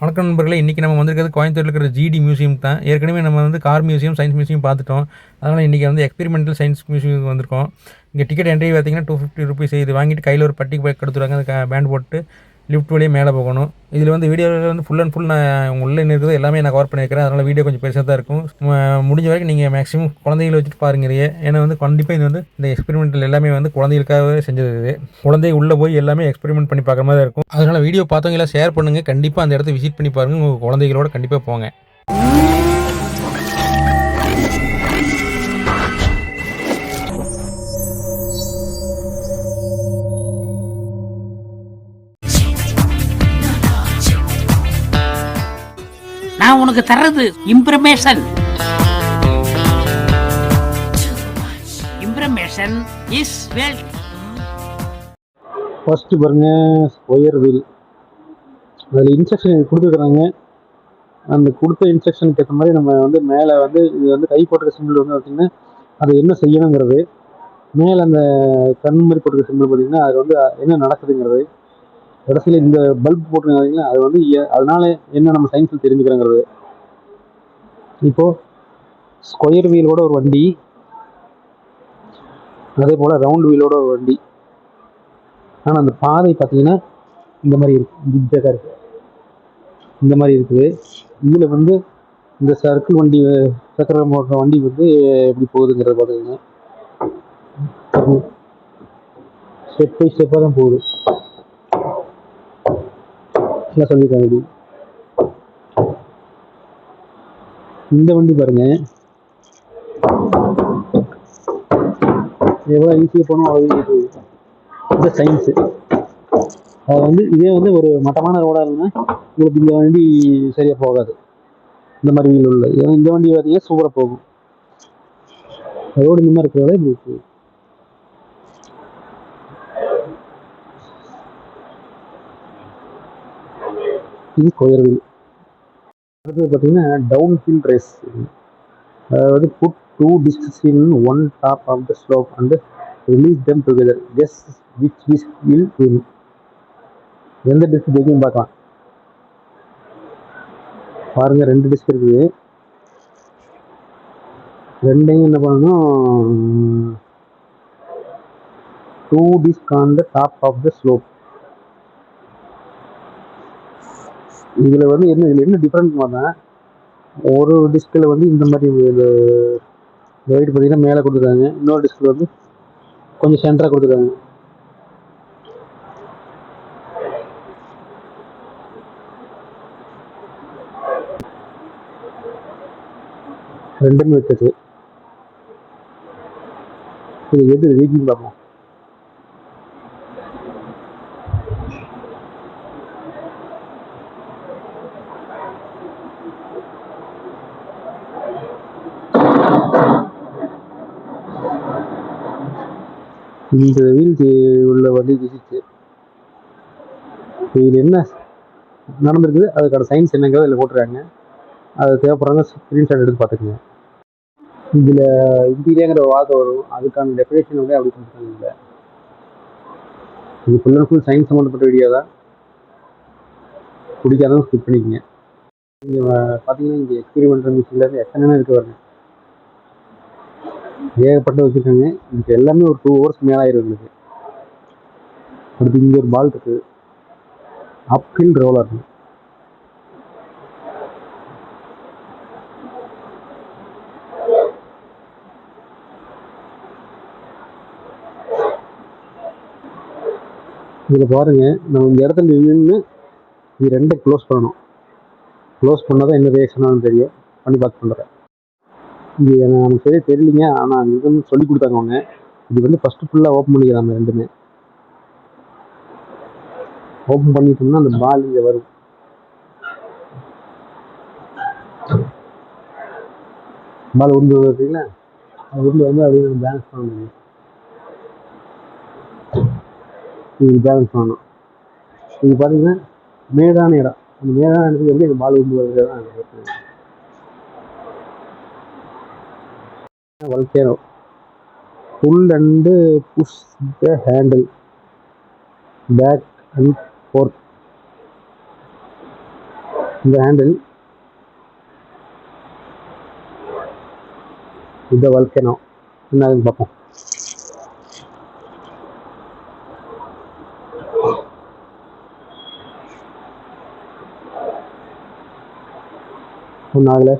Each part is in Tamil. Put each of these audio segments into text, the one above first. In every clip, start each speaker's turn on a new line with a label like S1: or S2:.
S1: வணக்கம் நண்பர்களே, இன்றைக்கி நம்ம வந்திருக்கிறது கோயம்புத்தூரில் இருக்கிற ஜிடி மியூசியம் தான். ஏற்கனவே நம்ம வந்து கார் மியூசியம், சயின்ஸ் மியூசியம் பார்த்துட்டோம். அதனால் இன்றைக்கி வந்து எக்ஸ்பெரிமெண்டல் சயின்ஸ் மியூசியத்துக்கு வந்திருக்கோம். இங்கே டிக்கெட் என்ட்ரி பார்த்தீங்கன்னா ₹250 இது வாங்கிட்டு கையில் ஒரு பட்டிக்கு போய் கொடுத்துருவாங்க. அந்த பேண்ட் போட்டு லிஃப்ட் வழியே மேலே போகணும். இதில் வந்து வீடியோவில் வந்து ஃபுல் அண்ட் ஃபுல் நான் உள்ளே இருக்கிறது எல்லாமே நான் கவர் பண்ணியிருக்கிறேன். அதனால் வீடியோ கொஞ்சம் பெருசாக தான் இருக்கும். முடிஞ்ச வரைக்கும் நீங்கள் மேக்ஸிமம் குழந்தைகளை வச்சுட்டு பாருங்க இதையே. ஏன்னா வந்து கண்டிப்பாக இது வந்து இந்த எக்ஸ்பெரிமெண்டல் எல்லாமே வந்து குழந்தைகளுக்காகவே செஞ்சது இது. குழந்தை உள்ளே போய் எல்லாமே எக்ஸ்பெரிமெண்ட் பண்ணி பார்க்குற மாதிரி இருக்கும். அதனால் வீடியோ பார்த்தவங்க எல்லாம் ஷேர் பண்ணுங்கள். கண்டிப்பாக அந்த இடத்த விசிட் பண்ணி பாருங்கள். உங்கள் குழந்தைகளோட கண்டிப்பாக போங்க.
S2: நான் உனக்கு தர்றது இம்ப்ரமேஷன் இஸ் வெல்த்.
S3: ஃபர்ஸ்ட் பாருங்க, ஸ்கொயர் வீல். அதில் இன்ஸ்ட்ரக்ஷன் கொடுத்துருக்குறாங்க. அந்த கொடுத்த இன்ஸ்ட்ரக்ஷனுக்கு ஏற்ற மாதிரி நம்ம வந்து மேலே வந்து இது வந்து கை போட்டுற சிம்பிள் வந்து பார்த்திங்கன்னா அது என்ன செய்யணுங்கிறது, மேலே அந்த கண் மாதிரி போட்டுருக்க சிம்பிள் பார்த்திங்கன்னா அது வந்து என்ன நடக்குதுங்கிறது, கடைசியில் இந்த பல்ப் போட்டுருக்காங்கன்னா அது வந்து அதனால என்ன நம்ம சயின்ஸில் தெரிஞ்சுக்கிறோங்கிறது. இப்போது ஸ்கொயர் வீலோட ஒரு வண்டி, அதே போல் ரவுண்ட் வீலோட ஒரு வண்டி. ஆனால் அந்த பாதை பார்த்தீங்கன்னா இந்த மாதிரி இருக்குது, ஜிக்ஜாக்காக இருக்குது, இந்த மாதிரி இருக்குது. இதில் வந்து இந்த சர்க்கிள் வண்டி, சக்கரம் போடுற வண்டி வந்து எப்படி போகுதுங்கிறத பார்த்தீங்கன்னா ஸ்டெப் பை ஸ்டெப்பாக தான் போகுது. என்ன சொல்லியிருக்காங்க, இந்த வண்டி பாருங்க எவ்வளோ ஈஸியாக போகணும் அவ்வளோ ஈஸியாக. இந்த சயின்ஸு அது வந்து இதே வந்து ஒரு மட்டமான ரோடாக இருந்ததுன்னா உங்களுக்கு இந்த வண்டி சரியாக போகாது. இந்த மாதிரி வீல் உள்ள இந்த வண்டி பார்த்தீங்கன்னா சூப்பராக போகும். ரோடு இந்த மாதிரி இருக்கிறதால இப்படி இருக்குது. இது ஸ்கொயர் வீல். அடுத்தது பார்த்தீங்கன்னா டவுன் ஹில் ரேஸ். அதாவது put 2 discs in one top of the slope and release them together. Guess which disc will win. எந்த டிஸ்க் ஜெயிக்கும் பார்க்கலாம். பாருங்க, 2 டிஸ்க் இருக்குது. ரெண்டையும் என்ன பண்ணணும், 2 disc on the top of the slope. இதில் வந்து என்ன டிஃப்ரெண்ட் பார்த்தா, ஒரு டிஸ்கில் வந்து இந்த மாதிரி வெயிட் பார்த்தீங்கன்னா மேலே கொடுத்துருக்காங்க, இன்னொரு டிஸ்கில் வந்து கொஞ்சம் சென்டராக கொடுத்துருக்காங்க. ரெண்டுமே வச்சது. இது எது வீக்கிங் பார்ப்போம். இந்த வீல் உள்ள வண்டி ஜெயிச்சிச்சு. இதில் என்ன நடந்திருக்குது, அதுக்கான சயின்ஸ் என்னங்கிறத இதில் போட்டுருக்காங்க. அது தேவைப்படுறாங்க, ஸ்க்ரீன்ஷாட் எடுத்து பார்த்துக்குங்க. இதில் இன்டீரியாங்கிற வார்த்தை வரும், அதுக்கான டெஃபினேஷன் வந்து அப்படி கொடுத்துருக்காங்க. இல்லை, இது ஃபுல் அண்ட் ஃபுல் சயின்ஸ் சம்மந்தப்பட்ட வீடியோ தான். பிடிக்காதவங்க ஸ்கிப் பண்ணிக்கோங்க. இங்கே பார்த்தீங்கன்னா இங்கே எக்ஸ்பெரிமெண்டல் மிஷின்லேருந்து எத்தனை இருக்குது பாருங்க, ஏகப்பட்ட வச்சுருக்காங்க. இதுக்கு எல்லாமே ஒரு 2 hours மேலே ஆயிரும் எனக்கு. அடுத்து இங்கே ஒரு பால் இருக்குது, அப்ஹில் ரோலர். இதில் பாருங்க, நம்ம இந்த இடத்துல நின்று இது 2 க்ளோஸ் பண்ணணும். க்ளோஸ் பண்ணால் தான் என்ன ரியாக்ஷன் ஆகும் தெரியும். பண்ணி பார்த்து பண்ணுறேன். இது நமக்கு சரியாக தெரியலிங்க, ஆனால் இது வந்து சொல்லி கொடுத்தாங்க அவங்க. இது வந்து ஃபஸ்ட்டு ஃபுல்லாக ஓப்பன் பண்ணிக்கிறாங்க. ரெண்டுமே ஓப்பன் பண்ணிட்டோம்னா அந்த பால் இங்கே வரும். பால் உருந்து வருதுங்களா, அது உருந்து வந்து அப்படியே நம்ம பேலன்ஸ் பண்ணணும். இது பேலன்ஸ் பண்ணணும். இது பார்த்தீங்கன்னா மேடான இடம். அந்த மேடான இடத்துக்கு எப்படி அந்த பால் உருந்து வருது தான் volcano. Pull and push the handle back and forth. இந்த ஹேண்டில் இந்த வல்கனோ என்னதுன்னு பார்ப்போம். ஒன்றும் ஆகலை.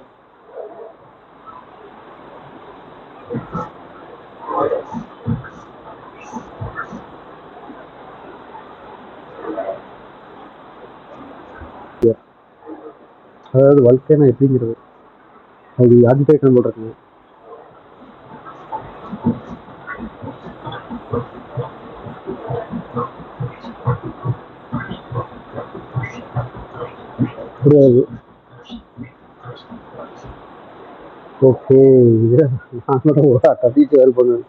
S3: அதாவது வல்கனோ எப்படிங்கிறது அது ஆர்டிஃபைட் போட்டிருக்குங்க. புரியாது. ஓகே, இது கட்டிட்டு வேறு பண்ணுவேன்.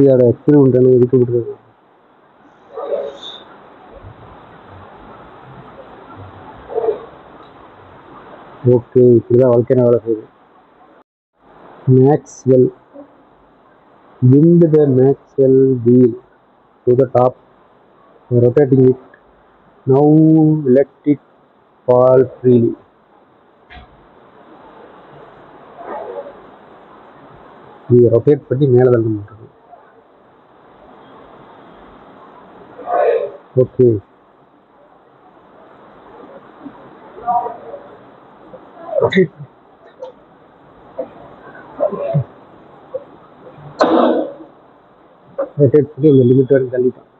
S3: இதோட எக்ஸ்பெரிமெண்ட் எல்லாம் இருக்கு விட்டுருக்கு. ஓகே, இப்படிதான் வாழ்க்கை வேலை செய்யுது. Maxwell wind the Maxwell wheel to the top, rotating it. Now let it fall freely. இது ரொட்டேட் பண்ணி மேலே தள்ள மாட்டோம். ஓகே, ரொட்டேட் பண்ணி இந்த லிமிட் வரைக்கும் தள்ளிட்டோம்.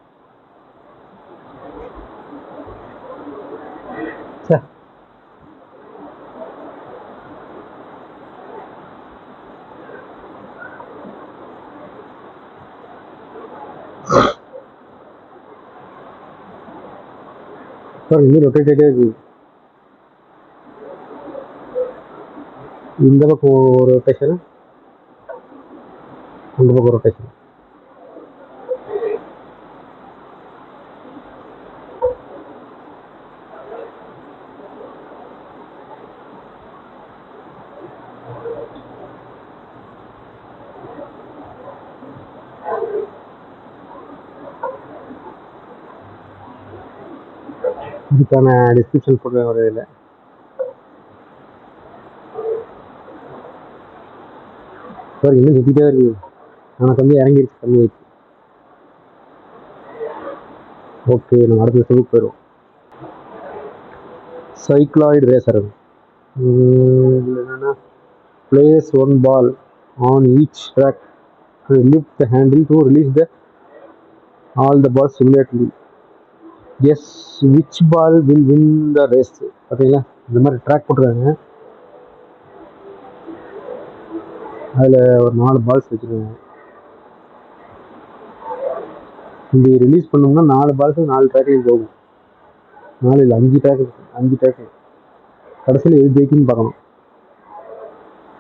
S3: இன்னும் ரொட்டேட் ஆகிட்டே இருக்கு. இந்த பக்கம் ஒரு ரொட்டேஷன், அந்த பக்கம் ரொட்டேஷன். இதுக்கான டிஸ்கிரிப்ஷன் போடுற ஒரு இதில் சார் இன்னும் சுற்றிட்டே இருக்குது. எனக்கு வந்து இறங்கிடுச்சு, கம்மி ஆயிடுச்சு. ஓகே, நம்ம அடுத்த சொல்லுக்கு போயிடுவோம். சைக்ளாய்டு ரேசர் என்னென்னா place one ball on each track and lift the handle to release all the balls simultaneously. Guess which ball will win the race. பார்த்தீங்களா, இந்த மாதிரி ட்ராக் போட்டுருக்காங்க. அதில் ஒரு 4 பால்ஸ் வச்சுருக்காங்க. இப்படி ரிலீஸ் பண்ணோம்னா 4 பால்ஸு 4 ட்ராக்லையும் போகும். 4 இல்லை 5 ட்ராக் இருக்கு, 5 ட்ராக். கடைசியில் எது ஜெயிக்குன்னு பார்க்கணும்.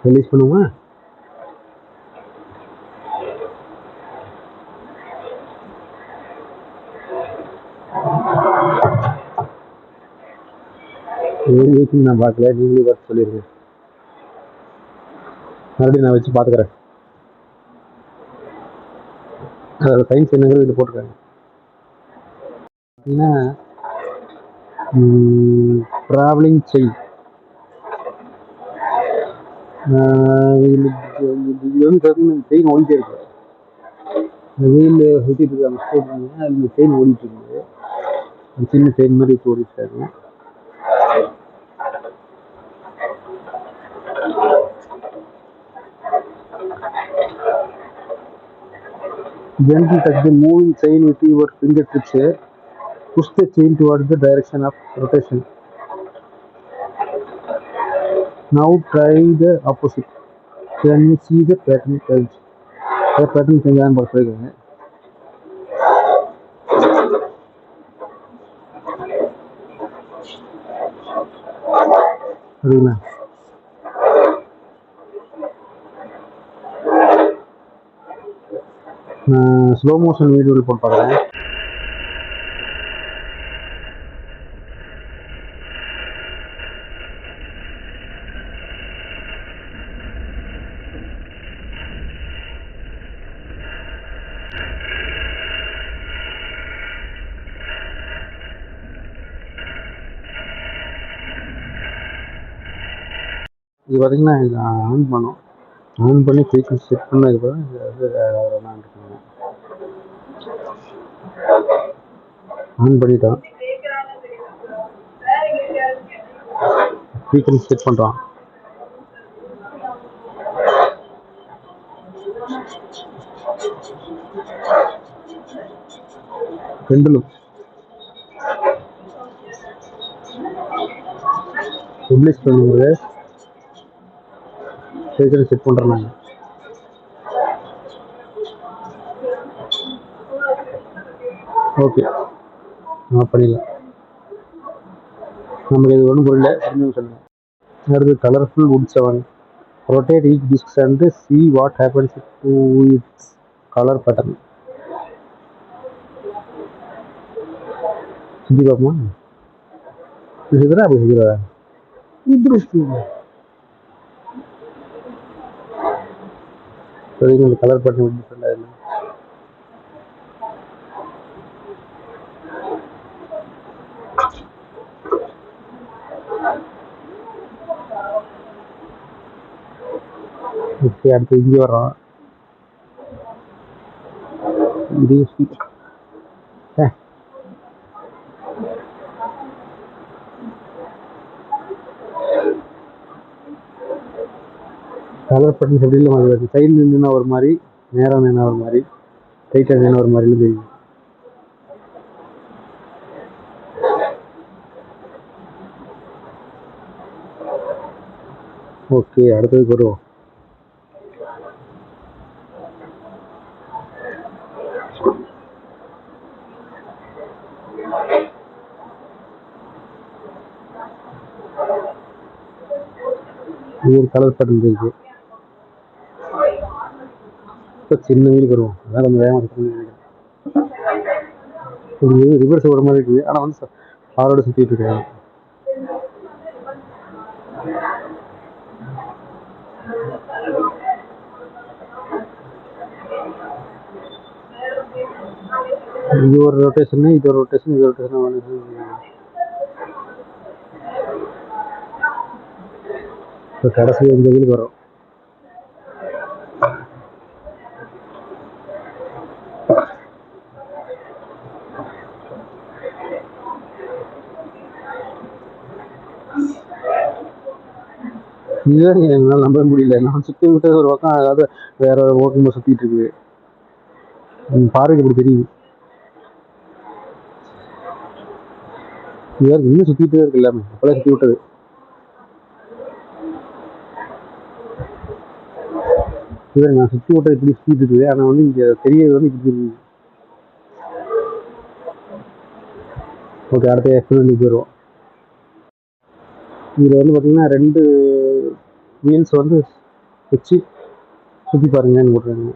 S3: ரிலீஸ் பண்ணுவோமா? எது ஜெயிக்குன்னு நான் பார்க்கல, நீங்களே பார்த்து சொல்லிடுங்க. மறுபடியும் நான் வச்சு பார்த்துக்கிறேன். அதோட சயின்ஸ் என்னங்கிறது இதில் போட்டிருக்காங்க. பார்த்தீங்கன்னா ட்ராவலிங் செயின், இது வந்து பார்த்தீங்கன்னா செயின் ஓடிட்டே இருக்கு. இந்த வெயிலில் சுற்றிட்டு இருக்க அந்த ஸ்போர்ட் பண்ணிங்கன்னா இந்த செயின் ஓடிட்டு இருக்குது. சின்ன செயின் மாதிரி இப்போ ஓடிட்டாங்க. Gently touch the moving chain with your fingertips here. Push the chain towards the direction of rotation. Now try the opposite. Can you see the pattern change? The pattern change ஆகும் பார்த்துருக்கேங்க. சரிங்களா, நான் ஸ்லோ மோஷன் வீடியோவில் போட்டு பார்க்குறேன். இது பார்த்தீங்கன்னா இது ஆன் பண்ணோம். ஆன் பண்ணி ஃப்ரீக்வன்சி செட் பண்ணதுக்கப்புறம் இது வந்து நான் இருக்குங்க. ஆன் பண்ணிட்டோம். ஃப்ரீக்வன்சி செட் பண்ணுறோம். ரெண்டிலும் பப்ளிஷ் பண்ணும்போது ஃப்ரீக்வன்சி செட் பண்ணுறோம் நாங்கள். ஓகே பண்ணிடலாம். நமக்கு இது ஒன்றும் புரியல, புரிஞ்சுன்னு சொல்லுங்கள். அடுத்து colourful would 7. Rotate each disc and see what happens to its color pattern. சுற்றி பார்ப்போமா? இதுதான் அப்படி செய்கிறதா இப்படி இந்த கலர் பேட்டர்ன் டிஃப்ரெண்டாக இல்லை. ஓகே, அடுத்து இங்கே வர்றோம். இதே கலர் பண்ணி எப்படி இல்லை மாதிரி சைடில் நின்றுனா ஒரு மாதிரி, நேரம் நின்னா ஒரு மாதிரி, டைட்டாக நின்னா ஒரு மாதிரிலாம் தெரியும். ஓகே, அடுத்ததுக்கு வருவோம். இது ஒரு கலர் பேட்டர்ன் இருக்கு. இப்போ சின்ன வீலுக்கு வருவோம். அதான் கொஞ்சம் வேகமாக இருக்குன்னு நினைக்கிறேன். ரிவர்ஸ் வர மாதிரி இருக்குது, ஆனால் வந்து ஃபார்வர்டு சுற்றிட்டு இருக்காங்க. இது ஒரு ரொட்டேஷன், இது ஒரு ரொட்டேஷன், இது ஒரு ரொட்டேஷன். இப்போ கடைசி இந்த வீலுக்கு வரும். இதுதான் என்னால் நம்ப முடியல. நான் சுற்றி விட்டது ஒரு பக்கம், அதாவது வேற ஒரு ஓட்டுமா சுற்றிட்டு இருக்குது. பாருங்க, இப்படி தெரியுது. இது இன்னும் சுற்றிட்டே இருக்கு எல்லாமே. அப்போதான் சுற்றி விட்டது. இதை நான் சுற்றி விட்டது இப்படி சுற்றிட்டு இருக்குது, ஆனால் வந்து இங்கே தெரியறது வந்து இப்படி இருக்குது. ஓகே, அடுத்த எக்ஸ்பிரிமெண்ட்டுக்கு வருவோம். இதில் வந்து பார்த்தீங்கன்னா 2 வீல்ஸ் வந்து வச்சு சுற்றி பாருங்கன்னு போட்டுருக்காங்க.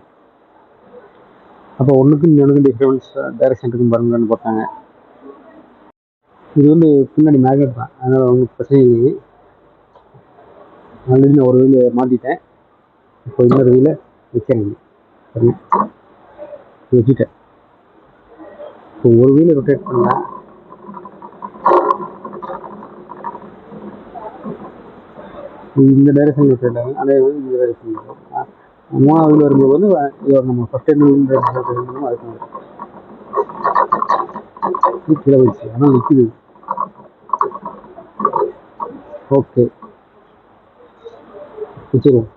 S3: அப்போ ஒன்றுக்கும் இன்னொன்றுக்கும் டிஃப்ரென்ஸ் டைரக்ஷன் இருக்குன்னு பாருங்கன்னு போட்டாங்க. இது வந்து பின்னாடி மேக்னெட் தான், அதனால் உங்களுக்கு பிரச்சனை இல்லையே. ஆல்ரெடி நான் ஒரு வீலை மாட்டிட்டேன். இப்போ இன்னொரு வீலை வைக்கிறேன். சரி, வச்சுட்டேன். இப்போ ஒரு வீலை ரொட்டேட் பண்ணேன். இந்த டைரக்ஷன் ரொட்டேட் ஆகும், அதே வந்து இந்த டைரக்ஷன் இருக்கும். 3ஆவது வீல் வரும்போது வந்து இது நம்ம ஃபஸ்ட் டைம் அதுக்கு கீழே வச்சு ஆனால் நிற்கிது. ஓகே, வச்சுருவோம்.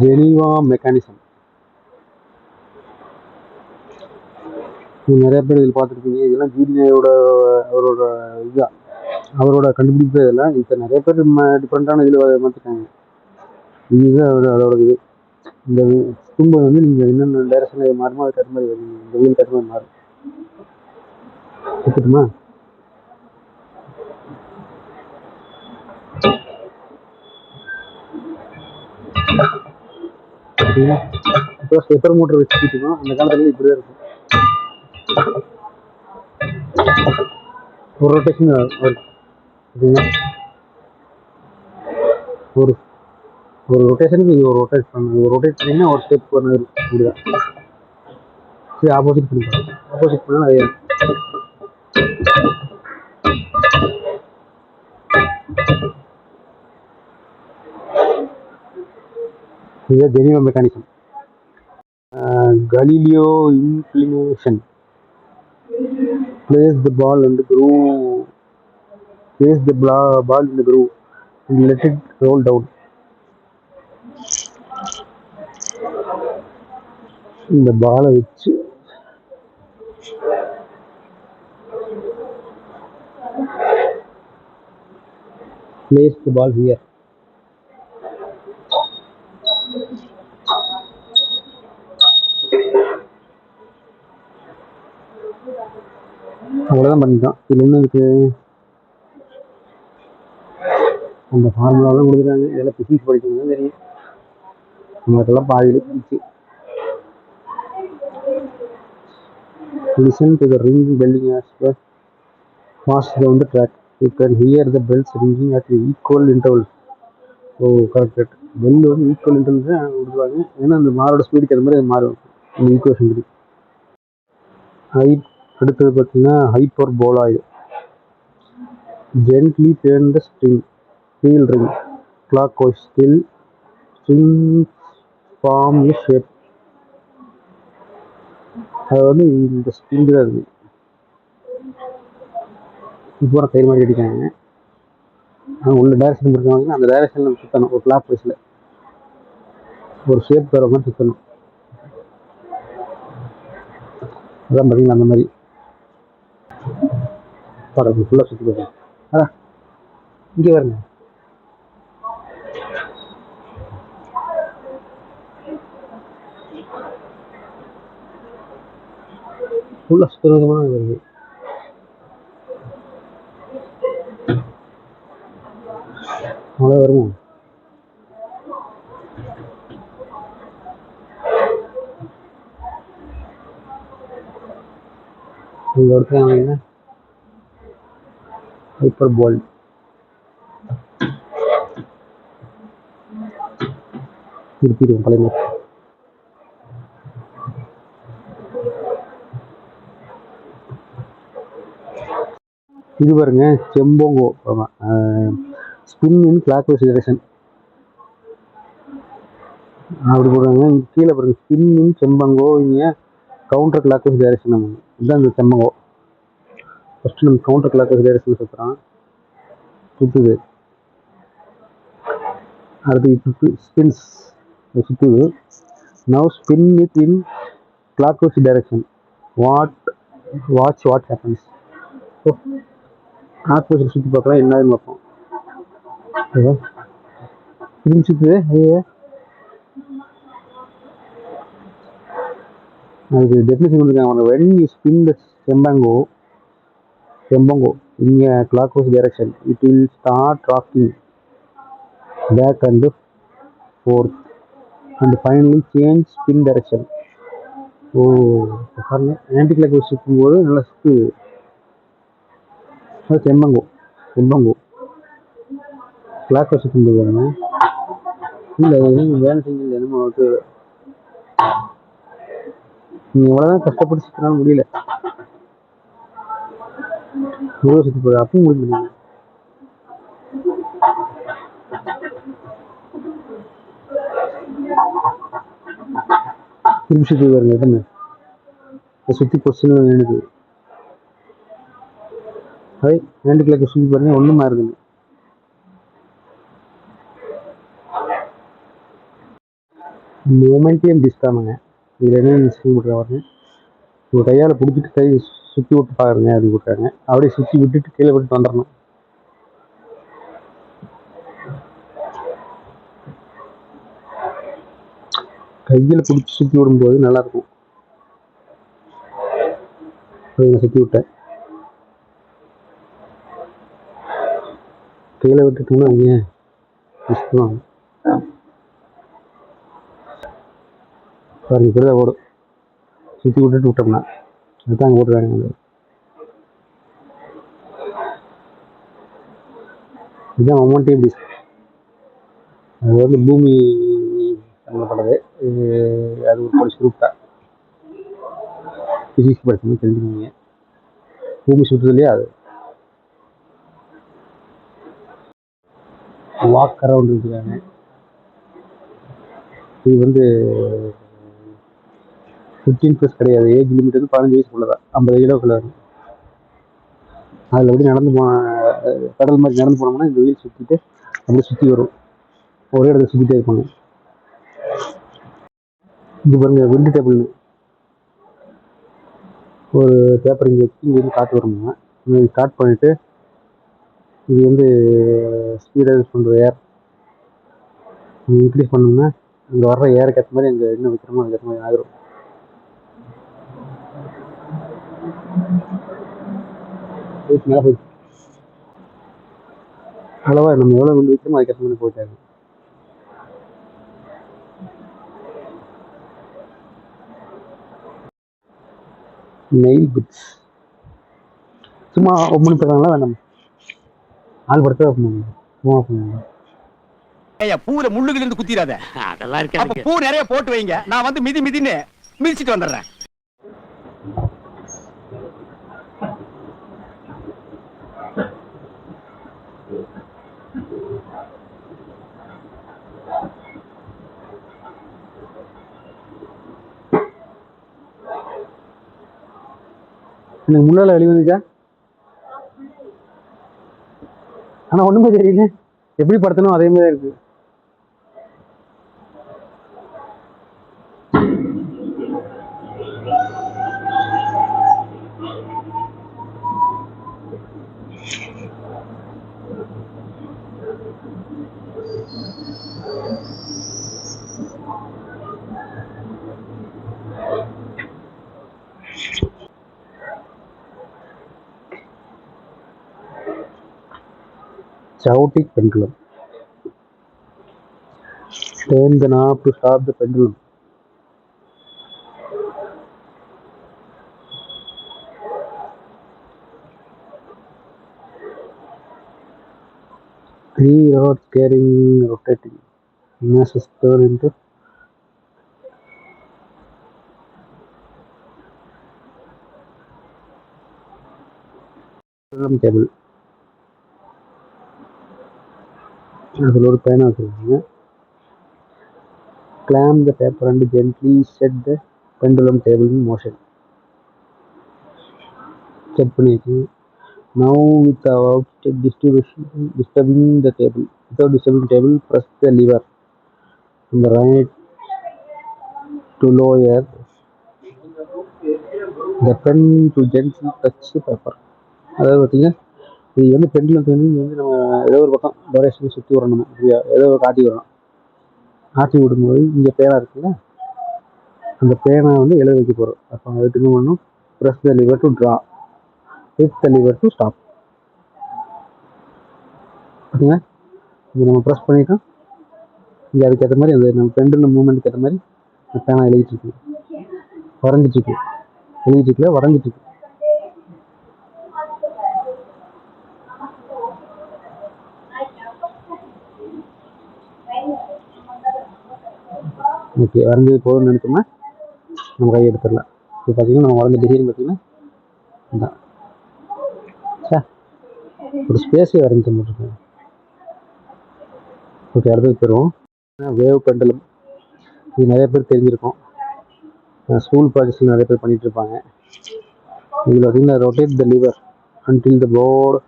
S3: ஜெனீவா மெக்கானிசம் நிறைய பேர் இதில் பார்த்துருப்பீங்க. இதெல்லாம் ஜிடிஐயோட அவரோட இதுதான், அவரோட கண்டுபிடிப்பு. இதெல்லாம் இப்போ நிறைய பேர் டிஃப்ரெண்ட்டான இதில் மாற்றிட்டாங்க. இதுதான் அதோட இது. இந்த தும்பை வந்து நீங்கள் என்னென்ன டைரக்ஷனில் மாறுமோ அது கட்டு மாதிரி வரும். இந்த வீல் கட்டு மாதிரி மாறும். வச்சுட்டுமா? இப்போ ஸ்டெப்பர் மோட்டர் வச்சுக்கிட்டோம். அந்த காலத்துல இப்படிதான் இருக்கும். ஒரு ரொட்டேஷன் ஒரு ஒரு ரொட்டேஷனுக்கு இது ஒரு ரொட்டேட் பண்ணணும். ஒரு ரொட்டேட் பண்ணிங்கன்னா ஒரு ஸ்டெப் பண்ண இப்படிதான். சரி ஆப்போசிட் பண்ணிக்கலாம். ஆப்போசிட் பண்ணால் நிறைய இதுதான் Geneva mechanism. Galileo inclination. Place the ball in the groove. Place the ball in the groove and let it roll down. இந்த பாலை வச்சு place the ball here. அவ்வளோதான் பண்ணிட்டோம். இது என்ன இருக்கு, அந்த ஃபார்முலாலாம் கொடுக்குறாங்க. இதெல்லாம் பிசிக்ஸ் படிக்கணும் தெரியும், நமக்கெல்லாம் பாதியில் பிடிச்சி. Listen to the ring belling as well. Pass down the track. You can hear the bells ringing at equal intervals. ஓ கரெக்ட். பெல் வந்து ஈக்குவல் இன்டர்வல்ஸ் தான் கொடுத்துருவாங்க. ஏன்னா அந்த மாரோட ஸ்பீடுக்கு அந்த மாதிரி அது மாறும் இந்த ஈக்குவேஷன் படி. அடுத்தது பார்த்தீங்கன்னா ஹைப்பர்போலாய்டு. Gently turn the steel ring clockwise till strings form a shape. அது வந்து இந்த ஸ்ப்ரிங் தான் இருக்குது. இப்போ கயிறு மாதிரி அடிக்காங்க. உள்ள டைரக்ஷன் கொடுத்தாங்க, அந்த டைரக்ஷனில் நம்ம சுற்றணும். ஒரு கிளாக் வைஸில் ஒரு ஷேப் தர மாதிரி சுற்றணும். அதான் பார்த்தீங்களா அந்த மாதிரி படம் ஃபுல்லாக சுற்றி போடுறேன். அதான் இங்கே வருங்க. ஃபுல்லாக சுத்தமாக வருது. மழை வருமா? இந்த இடத்துல ஹைப்பர்போல். திருப்பிடுவோம் பழைய. இது பாருங்க செம்போங்கோ. ஸ்பின் இன் கிளாக்வைஸ் டைரக்ஷன் அப்படி போடுறாங்க. கீழே பாருங்க ஸ்பின் இன் செம்பங்கோ, இங்கே கவுண்டர் கிளாக்வைஸ் டைரக்ஷன். நம்ம இதுதான் இந்த செம்பங்கோ. ஃபஸ்ட்டு நம்ம கவுண்டர் கிளாக்வைஸ் டைரக்ஷன் சுற்றுறோம், சுற்றுது. அடுத்து ஸ்பின்ஸ் சுற்றுது. Now spin it in clockwise direction. Watch what happens. So clockwise சுற்றி பார்க்கலாம், என்னதுன்னு பார்ப்போம். ஸ்பின் சுற்றுது. அதுக்கு டெஃபினிஷன் கொடுத்துருக்காங்க. when you spin the செம்பங்கோ in a clockwise direction, it will start rocking back and forth and finally change spin direction. ஓ பாருங்க, ஆன்டி கிளாக்வைஸ் சுற்றும்போது நல்லா சுற்று. அது செம்பங்கோ கிளாக்வைஸ் சுற்றும்போது பாருங்க. இல்லை வேலை செஞ்சு என்னமோ நீங்கள் எவ்வளோதான் கஷ்டப்பட்டு சுற்றினாலும் முடியல. முருகை சுற்றி போகுது, அப்பவும் முடிஞ்சு. திரும்பி சுற்றி வருங்க. எத்தனை சுற்றி பொசிஷன் நினைக்குது. அது ஆன்டி கிளாக்வைஸ் சுற்றி பாருங்க, ஒன்றும் மாறுதுங்க. மொமெண்டியம் டிஸ்டாமுங்க. இதில் என்ன மிஸ்டேக் பண்ணுறாங்க, ஒரு கையால் பிடிச்சிட்டு கை சுற்றி விட்டு பாருங்க அப்படின்னு கொடுக்குறாங்க. அப்படியே சுற்றி விட்டுட்டு கீழே விட்டு வந்துடணும். கையில் பிடிச்சி சுற்றி விடும்போது நல்லாயிருக்கும். நான் சுற்றி விட்டேன், கீழே விட்டுட்டோம்னா ஏன் மிஸ்டுவாங்க பாருங்க. இப்படி தான் ஓடும், சுற்றி விட்டுட்டு விட்டோம்னா. அதுதான் அங்கே ஓடுறாங்க. இதுதான் மொமெண்டியம் டிஸ்க். அது வந்து பூமி சம்மந்தப்பட்டது. அது ஒரு போலீஸ் குரூப் தான். ஃபிசிக்ஸ் படிக்கணும்னு தெரிஞ்சுக்கோங்க. பூமி சுற்றுது இல்லையா, அது வாக் அரவுண்ட் இருக்கிறாங்க. இது வந்து 15+ கிடையாது, ஏஜ் லிமிட் வந்து 15 வயசுக்குள்ள தான், 50 கிலோக்குள்ள. அதில் எப்படி நடந்து கடல் மாதிரி நடந்து போனோம்னா இந்த வீல் சுற்றிட்டு அப்படியே சுற்றி வரும், ஒரே இடத்துல சுற்றிட்டே இருப்பாங்க. இது பாருங்க விண்டு டேபிள், ஒரு பேப்பர் இங்கே வச்சு இங்கே காற்று வரணும்னா இது ஸ்டார்ட் பண்ணிவிட்டு இது வந்து ஸ்பீடாக யூஸ் பண்ணுற ஏர் இன்க்ரீஸ் பண்ணோம்னா இங்கே வர்ற ஏருக்கு ஏற்ற மாதிரி அங்கே என்ன வைக்கிறோமோ அதுக்கேற்ற மாதிரி ஆகிரும். மேலே போய் அவ்வளோவா நம்ம எவ்வளோ விண்டு வைக்கிறோமோ அதுக்கேற்ற மாதிரி போயிட்டாங்க. நெயில் பிட்ஸ் சும்மா ஓப்பன் பண்ணுறாங்களா வேண்டாம், ஆள் படுத்த ஓப்பன் பண்ணுங்க, சும்மா ஓப்பன் பண்ணுங்க.
S4: பூல முள்ளுகள் இருந்து குத்திராத,
S2: அதெல்லாம்
S4: அப்ப
S2: இருக்காது.
S4: பூ நிறைய போட்டு வைங்க, நான் வந்து மிதின்னு மிதிச்சிட்டு வந்துடுறேன்.
S3: எனக்கு முன்னால வெளி வந்துச்சா, ஆனால் ஒன்றுமே தெரியல, எப்படி படுத்தணும் அதே மாதிரி இருக்கு. Chaotic pendulum. Turn the knob to stop the pendulum. Three rods carrying rotating masses turn into pendulum table. அதில் ஒரு பேனா வச்சுருக்காங்க. Clamp the paper and gently set the pendulum table in motion. Set பண்ணியாச்சு. Now without disturbing the table, press the lever on the right to lower the pen to gently touch the paper. அதாவது பார்த்தீங்கன்னா இது வந்து பெண்டிலம் வந்து இங்கே வந்து நம்ம ஏதோ ஒரு பக்கம் டொரேஷன் சுற்றி வரணும், இப்படியா ஏதோ ஒரு காட்டி வரணும். காட்டி விடும்போது இங்கே பேனா இருக்குல்ல, அந்த பேனா வந்து எழுத வைக்க போகிறோம். அப்போ அதுக்கு என்ன பண்ணணும், press the liver to draw, hit the liver to stop. ஓகேங்க, இங்கே நம்ம ப்ரெஸ் பண்ணிட்டோம். இங்கே அதுக்கேற்ற மாதிரி அந்த நம்ம பெண்டிலம் மூவ்மெண்ட்டுக்கு ஏற்ற மாதிரி அந்த பேனா எழுதிட்டுருக்கு, வரைஞ்சிட்ருக்கு, எழுதிட்டுருக்குல வரைஞ்சிட்ருக்கு. ஓகே, வரைஞ்சது போதும்னு நினைச்சோம்னா நம்ம கை எடுத்துடலாம். இப்போ பார்த்தீங்கன்னா நம்ம வரைஞ்ச டிசைன் பார்த்தீங்கன்னா இதான் சார் ஒரு ஸ்பேஸே வரைஞ்சி போட்டுருக்கேன். ஓகே, அடுத்தது பெறுவோம் வேவ் பெண்டலம். இது நிறைய பேர் தெரிஞ்சிருக்கும், ஸ்கூல் ப்ராஜெக்ட்ஸில் நிறைய பேர் பண்ணிகிட்டு இருப்பாங்க. இதில் பார்த்தீங்கன்னா rotate the liver until the board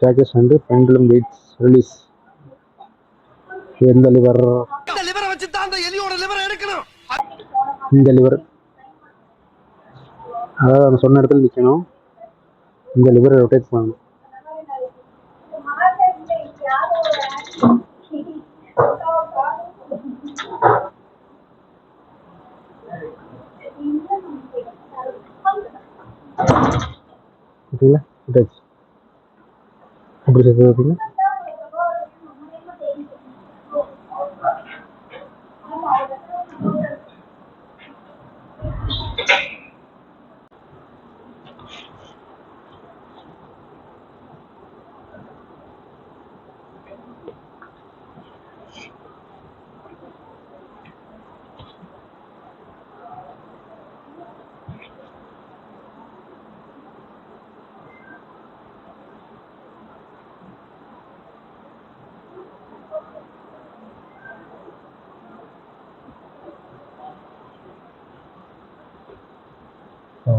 S3: catches and பெண்டலம் weights release. எந்த லிவர், இந்த லிவர், அதாவது அவங்க சொன்ன இடத்துல நிற்கணும், இந்த லிவரை ரொட்டேட் பண்ணணும். ஓகேங்களா, ரொட்டேட் அப்படி சொல்றது ஓகேங்களா.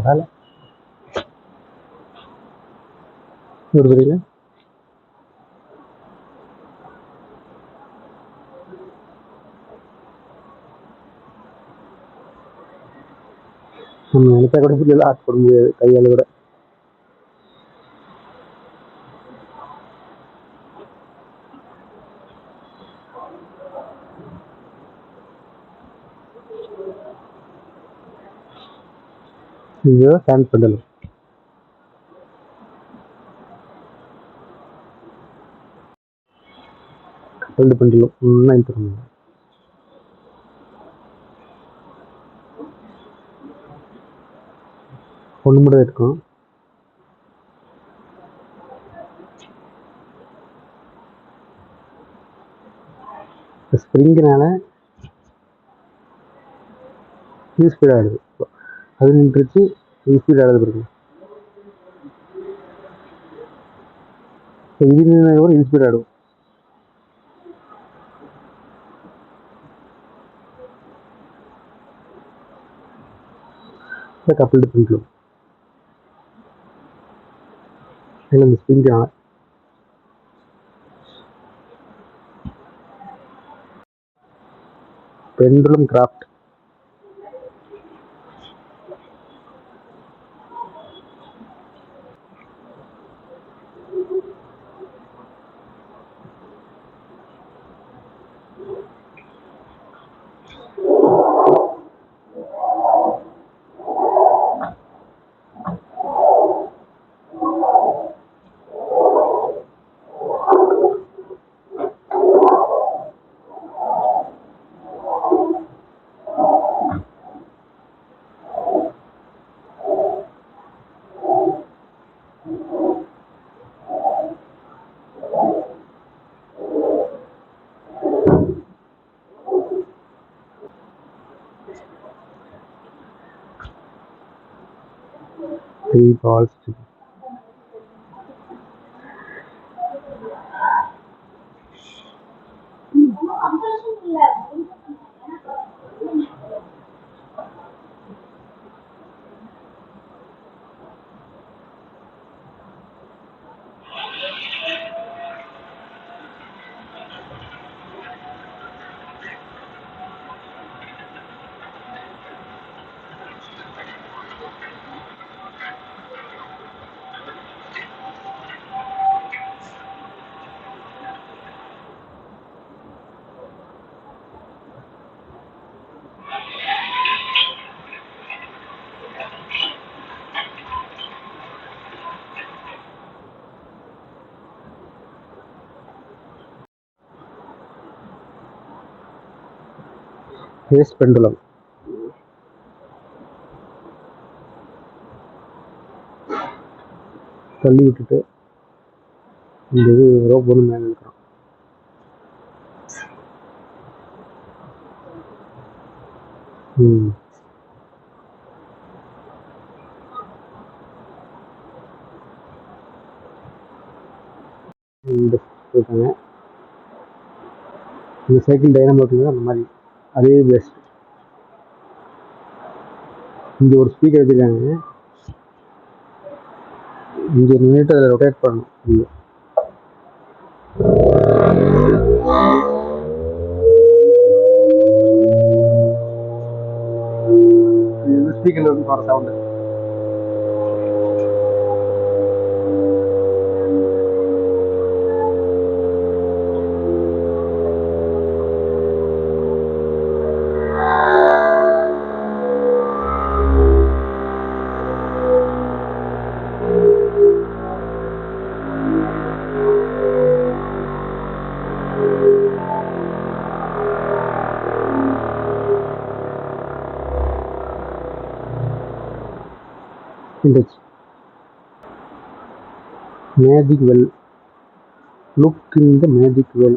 S3: வேலை ஒரு தெரியல. நம்ம நினைச்சா கூட புரியல ஆட் போட முடியாது கையால் கூட. இதுதான் ஸ்டாண்ட் பண்ணலாம். கப்பல்டு பண்ணலாம் ஃபுல்லாக தரணும். ஒன்று மட்டும் இருக்கும். ஸ்ப்ரிங்கினால இது ஸ்பீட் ஆகுது. அது நின்றுச்சு, இது ஸ்பீட் ஆகுது பாருங்க. இது நின்று கூட இது ஸ்பீட் ஆடும். கப்பல்டு பண்ணிக்கலாம். இல்லை இந்த ஸ்ப்ரிங்கான pendulum craft. Three balls to base pendulum. தள்ளி விட்டுட்டு இந்த இது ரோப் ஒன்று மேலே இருக்கிறோம். இருக்காங்க. இந்த சைக்கிள் டைனமோ பார்த்தீங்கன்னா அந்த மாதிரி அதே பெஸ்ட். இங்கே ஒரு ஸ்பீக்கர் வச்சுருக்காங்க. இங்கே நின்றுட்டு அதில் ரொட்டேட் பண்ணணும். இங்கே ஸ்பீக்கர்ல இருந்து வர sound. Magic well. Look in the magic well.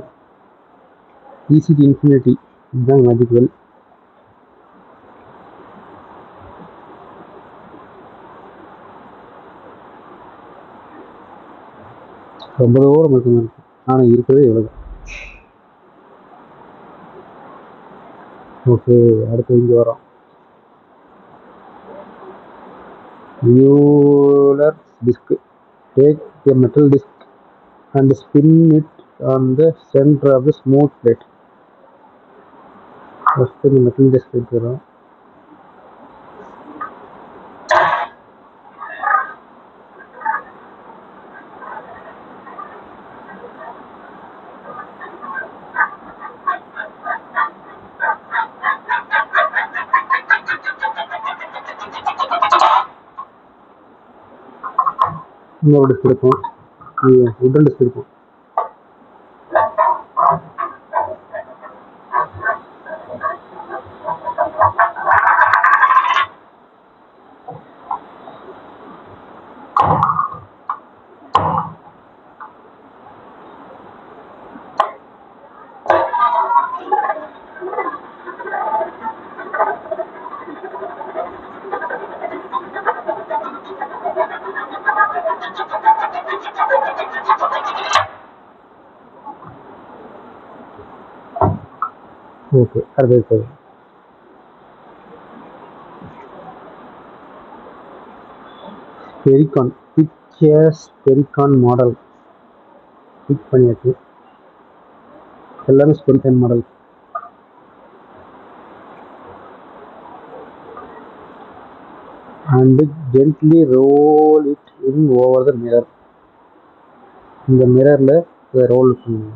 S3: Easy to infinity. இதுதான் மேஜிக் வெல். ரொம்ப தூரம் இருக்குங்க. ஆனால் இருக்கிறதே எவ்வளோ. ஓகே, அடுத்து இங்கே வரோம். Euler's disk. Take a metal disk and spin it on the center of the smooth plate. First the metal disk எடுத்துக்கிறோம். இன்னொரு டிஸ்க் இருக்கும், உடன் டிஸ்க் இருக்கும். ஓகே, அடுத்தது ஸ்பெரிகான். ஸ்பெரிகான் மாடல் பிக் பண்ணியாச்சு. எல்லாமே ஸ்பெரிகான் model. and gently roll it in over the mirror. இந்த மிரர்ல இதை ரோல் பண்ணுங்க.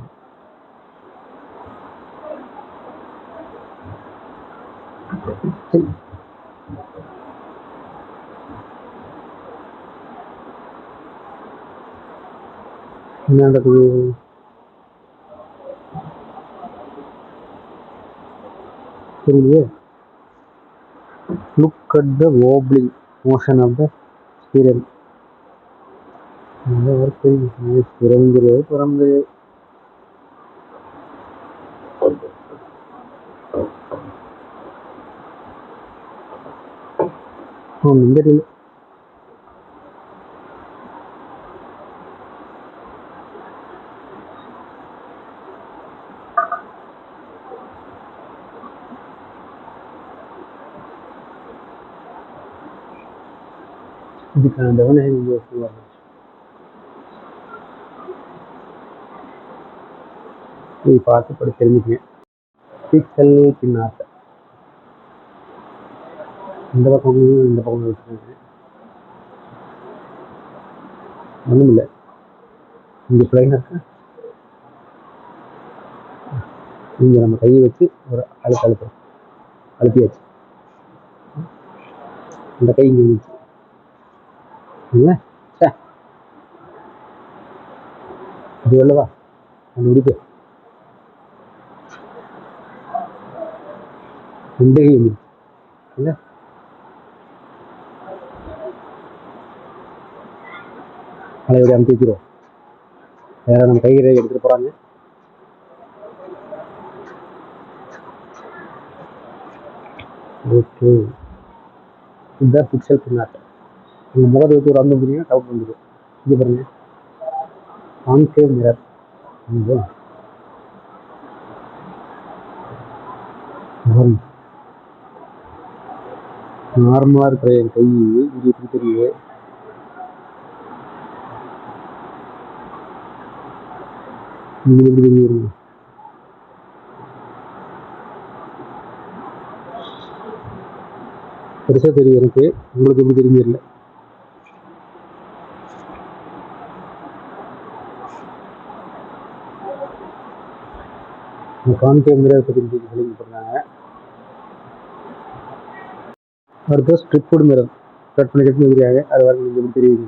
S3: என்ன நடக்குது? தெரியலையே. Look at the wobbling motion of the spiral. பிறந்து தெரியல. இதுக்கான டெவலப்மெண்ட் இது பார்த்து படி தெரிஞ்சுக்கங்க. பிக்சல் பின்னாட்ட இந்த பக்கம் இந்த பக்கம் வச்சுருக்காங்க. ஒன்றும் இல்லை, இங்கே பிளைனாக இருக்கு. இங்கே நம்ம கையை வச்சு ஒரு அழுத்தியாச்சு. இந்த கை இங்கே இருந்துச்சு இல்லை, அது எவ்வளவா அந்த உடுப்பு இந்த கை வந்துச்சு இல்லை. அதை அமுத்தி வச்சிடும். வேற நம்ம கைகளை எடுத்துட்டு போறாங்க. ஓகே, இதுதான் பிக்சல் பின்னாட். உங்கள் முகத்தை வச்சு ஒரு அந்த புரியும் டவுட் வந்துது. இங்கே பாருங்க, கான்கேவ் மிரர். நார்மலாக இருக்கிற என் கை இங்கே எப்படி தெரியுது? இங்கே எப்படி தெரியுது? பெருசாக தெரியும் எனக்கு, உங்களுக்கு எப்படி தெரிஞ்சிடல. கான்கேவ் மிரர் பற்றி சொல்லிங்க. அடுத்த ஸ்ட்ரிப்டு மிரர் கட் பண்ணி வைக்கிறாங்க. அது வரைக்கும் எப்படி தெரியுது?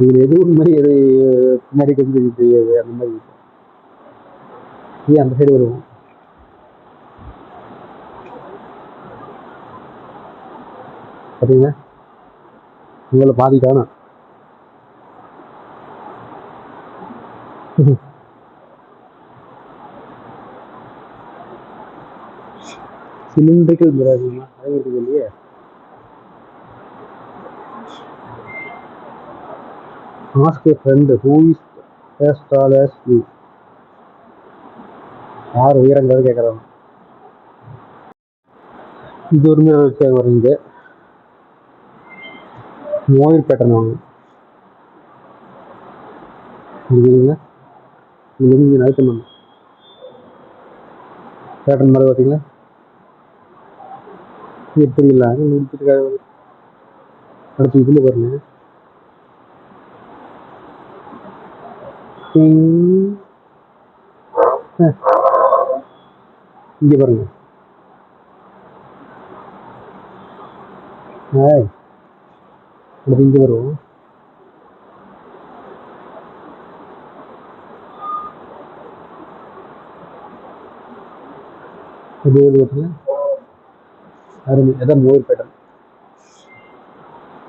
S3: இதில் எது உண்மை எது பின்னாடி கொஞ்சம் தெரியாது. அந்த மாதிரி அந்த சைடு வருவோம். பார்த்தீங்கன்னா உங்களை பாதி காணும். சிலிண்ட்ரிக்கல் மிரர் இருக்குது இல்லையே. Ask a friend who is as tall as you. யார் உயரங்கிறது கேட்குறாங்க. இது ஒரு மிரர் வச்சு வரீங்க. மோதிர் பேட்டர்ன் வாங்க புரியுதுங்களா? இது வந்து நகர்த்தணும் பேட்டர்ன் மாதிரி பார்த்தீங்களா? எப்படி இல்லை முடிச்சுட்டு அடுத்து இதில் பாருங்க. இங்கே பாருங்க. அடுத்து இங்கே வரும். இது வந்து பார்த்தீங்கன்னா அருமை. அதான் மோதிர் பேட்டர்ன்.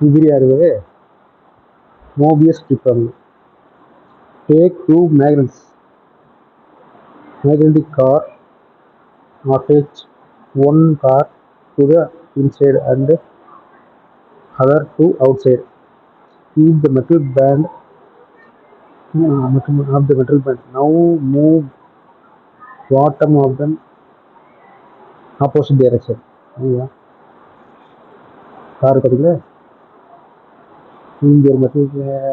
S3: இது யாரு? மோபியஸ் ஸ்ட்ரிப் ஆகும். Take 2 magnets, magnetic car, attach one car to the inside and other to outside. Keep the metal band of the metal band. Now move bottom of the opposite direction. Car பார்த்தீங்களா? இங்கே ஒரு மெட்டல்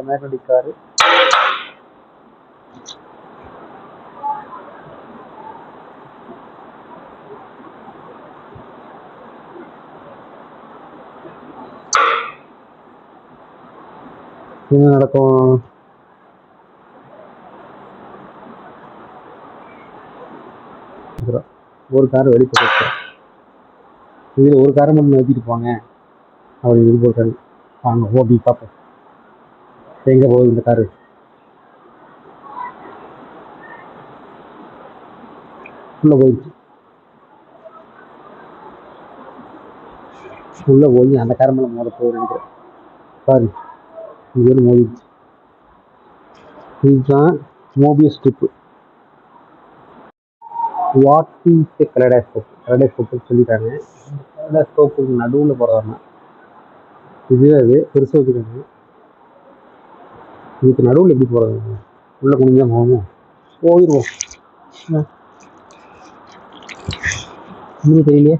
S3: மேக்னெட்டிக் காரு. என்ன நடக்கும்? ஒரு காரை வெளிப்படுத்த இதில் ஒரு காரை மட்டும் நிறுத்திட்டு போங்க அப்படி இது போட்டாரு. வாங்க ஓட்டி பார்ப்போம் எங்கே போகுது இந்த காரு. உள்ளே போயிடுச்சு. உள்ளே போய் அந்த காரை மேலே மோத போய் நினைக்கிறேன். பாரு இது வந்து மோதிடுச்சு. இதுதான் Mobius strip. What is kaleidoscope? கலடாஸ்கோப்புன்னு சொல்லிட்டாங்க. கலடாஸ்கோப்புக்கு நடுவில் போகிறதாண்ணா இது அது பெருசாக வச்சுருக்காங்க. இதுக்கு நடுவில் எப்படி போகிறது? உள்ளே கொஞ்சம் தான் போகணும். போயிடுவோம். இன்னும் தெரியலையே.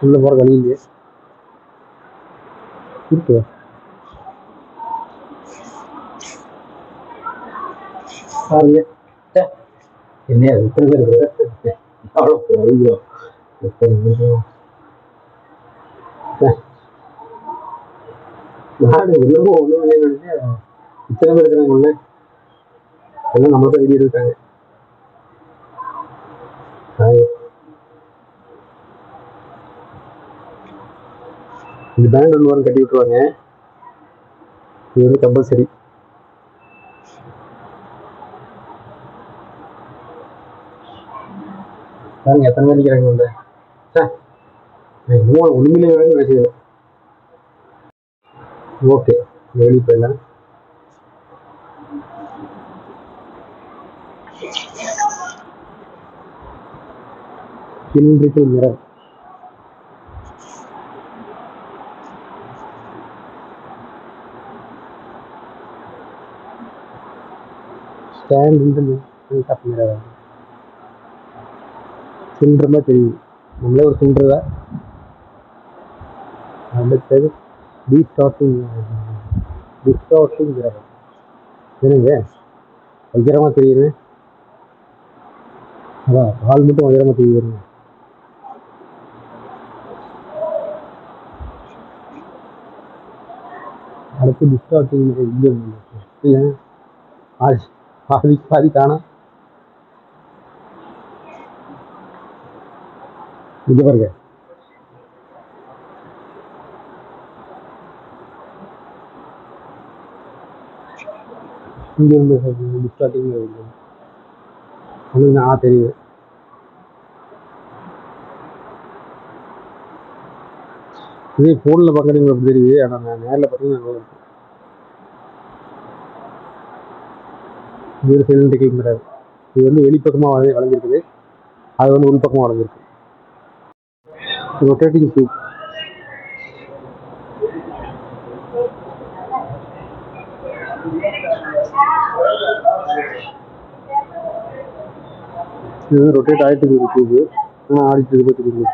S3: உள்ளே போகிற வழி இல்லையே. இருக்கு பாருங்க. என்ன எத்தனை பேர் அவ்வளோ நாடு உள்ளமோ ஒன்றும் இத்தனை பேர் இருக்கிறாங்க உள்ள. எல்லாம் நம்மளுக்கு வெளியே இருக்காங்க. இந்த பேண்ட் ஒன்று வாரம் கட்டி விட்டுருவாங்க. இது வந்து கம்பல்சரி. பாருங்க எத்தனை பேர் நிற்கிறாங்க உள்ள. ஒன்றுமே பேசுது. ஓகே வெளியே போயிடலாம். cylindrical mirror. Stand in the front of mirror. Cylinder மாதிரி தெரியுது. நம்மளே ஒரு சிலிண்டர் தான். அடுத்தது டிஸ்டார்டிங் கிரகம். என்னங்க வைக்கிறமா தெரியுது. அதான் கால் மட்டும் வைக்கிறமா தெரியுதுங்க. அடுத்து டிஸ்டார்டிங் இல்லை பாதி காணும். இங்கே பாருங்க. இங்கே இருந்து டிஸ்டார்டிங் உங்களுக்கு தெரியுது. இதே ஃபோனில் பார்க்குறீங்க அப்படி தெரியுது. ஆனால் நான் நேரில் பார்த்தீங்கன்னா இது ஒரு சிலிண்டரிக்கல் மிரர். இது வந்து வெளிப்பக்கமாக வளைஞ்சிருக்குது. அது வந்து உள்பக்கமாக வளைஞ்சிருக்கு. Rotating tube. இது வந்து ரொட்டேட் ஆகிட்டு இருக்குது டியூபு. ஆனால் ஆடிட்டு இருக்கு.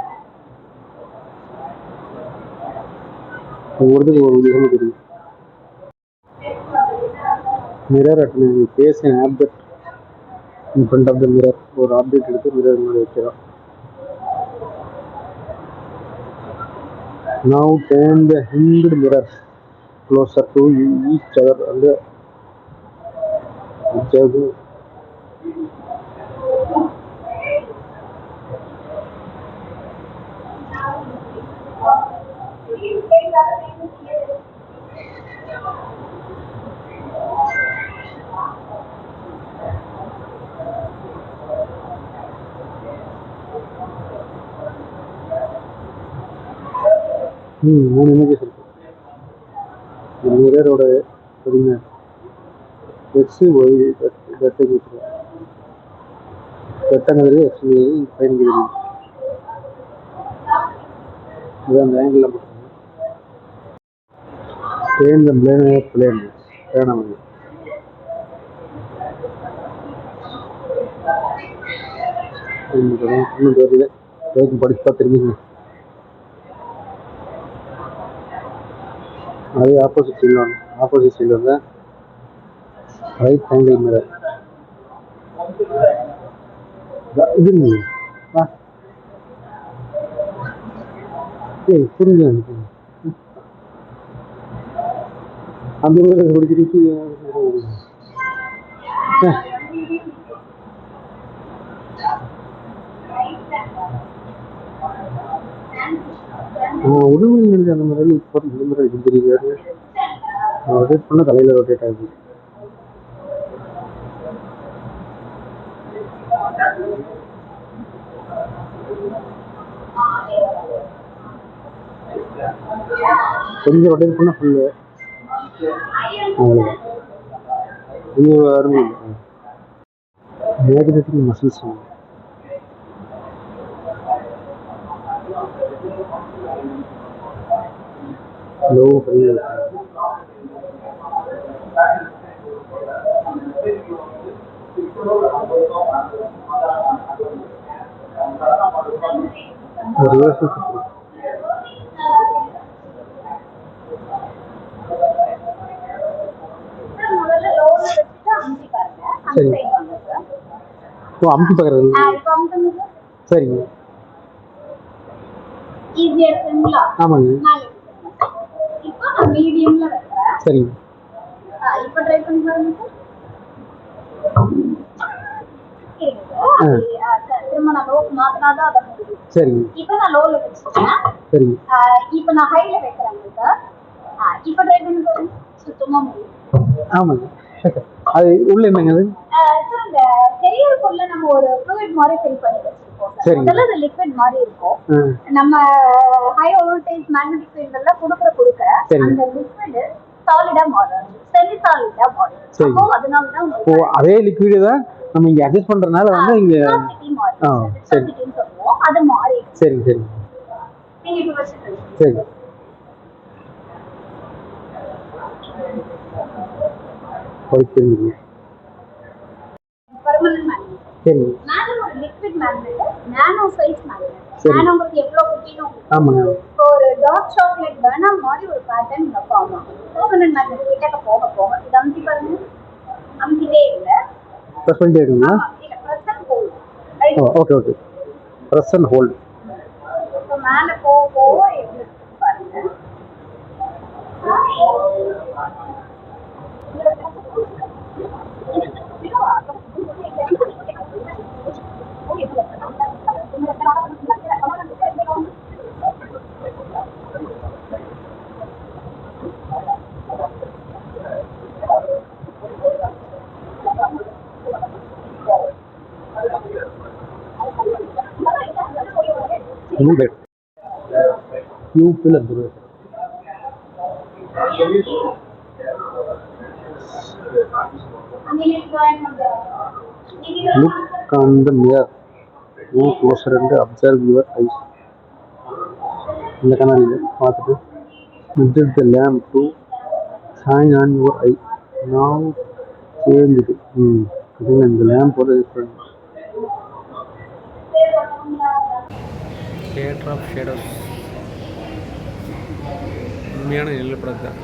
S3: ஒவ்வொருத்தருக்கு ஒரு விதமாக தெரியும். Mirror at base and object in front of the mirror. ஒரு ஆப்ஜெக்ட் எடுத்து மிரர் முன்னாடி வைக்கிறோம். Now turn the hinged mirrors closer to each other and observe. மூணு இமேஜஸ் இருக்கு. மிரரோட சரிங்க எக்ஸ் ஒய் வெட்டங்கிறது எக்ஸ் பயன்கிறது. இதுதான் அந்த ஆங்கிளில் போட்டுருங்க. சேம் த பிளேன் வேணாம். இன்னும் தெரியல படிப்பா தெரிஞ்சுங்க. அதே ஆப்போசிட் சைடில் வந்து ரைட் ஆங்கிள் மிரர் இது புரியுது. அந்த பிடிச்சிருக்கு. உடம்பு அந்த மாதிரி இப்போ இந்த மாதிரி இருந்திருக்காரு. ரொட்டேட் பண்ண தலையில் ரொட்டேட் ஆகுது. கொஞ்சம் ரொட்டேட் பண்ண ஃபுல்லு அவ்வளோதான். இது அருமை. மேக்னெட்டிக் மசில்ஸ் லோ பண்ணி சரி. ஓ அமுக்கி பார்க்குறது. சரிங்க. ஆமாங்க. சரிங்க. சரிங்க. இப்போ நான் லோல வச்சிட்டேன். சரிங்க. இப்போ நான் ஹைல வைக்கிறேன் சார். இப்போ ட்ரை பண்ணுங்க. சுத்தமா முடியும். ஆமாங்க. அது உள்ள என்னங்க அது? சார் இந்த கெரியருக்குள்ள நம்ம ஒரு ஃப்ளூயிட் மாதிரி ஃபில் பண்ணி வச்சிருக்கோம். முதல்ல அது லிக்விட் மாதிரி இருக்கும். நம்ம ஹை வோல்டேஜ் மேக்னெட்டிக் ஃபீல்ட்ல கொடுக்க அந்த லிக்விட் சாலிடா மாறும். செமி சாலிடா மாறும். அப்போ அதனால தான் அதே லிக்விட் தான் நம்ம இங்க அட்ஜஸ்ட் பண்றதுனால வந்து இங்க சரி சொல்லுவோம். அது மாறி. சரி சரி. நீங்க இப்ப வச்சிருக்கீங்க. சரி. Permanent magnet. சரி. நானோ ஒரு லிக்விட் மேக்னெட், நானோ சைஸ் மேக்னெட். நானோங்கிறது எவ்வளவு குட்டினோ. ஆமாங்க. இப்போ ஒரு டார்க் சாக்லேட் வேணா மாதிரி ஒரு பேட்டர்ன் இங்க ஃபார்ம் ஆகும். பெர்மனன்ட் மேக்னெட் கிட்ட போக இது அமுக்கி பாருங்க. அமுக்கிட்டே இல்ல. பிரஸ் பண்ணிட்டே இருக்கீங்களா? இல்ல, press and hold. Right. Okay okay. Press and hold. இப்போ மேல போக எப்படி பாருங்க. Look on the mirror. Go closer and observe your eyes. இந்த கண்ணாடியில் பார்த்துட்டு adjust the lamp to shine on your eye. Now change it. இந்த lamp ஓட different.
S1: Theater of shadows. உண்மையான நிலப்படம் தான்.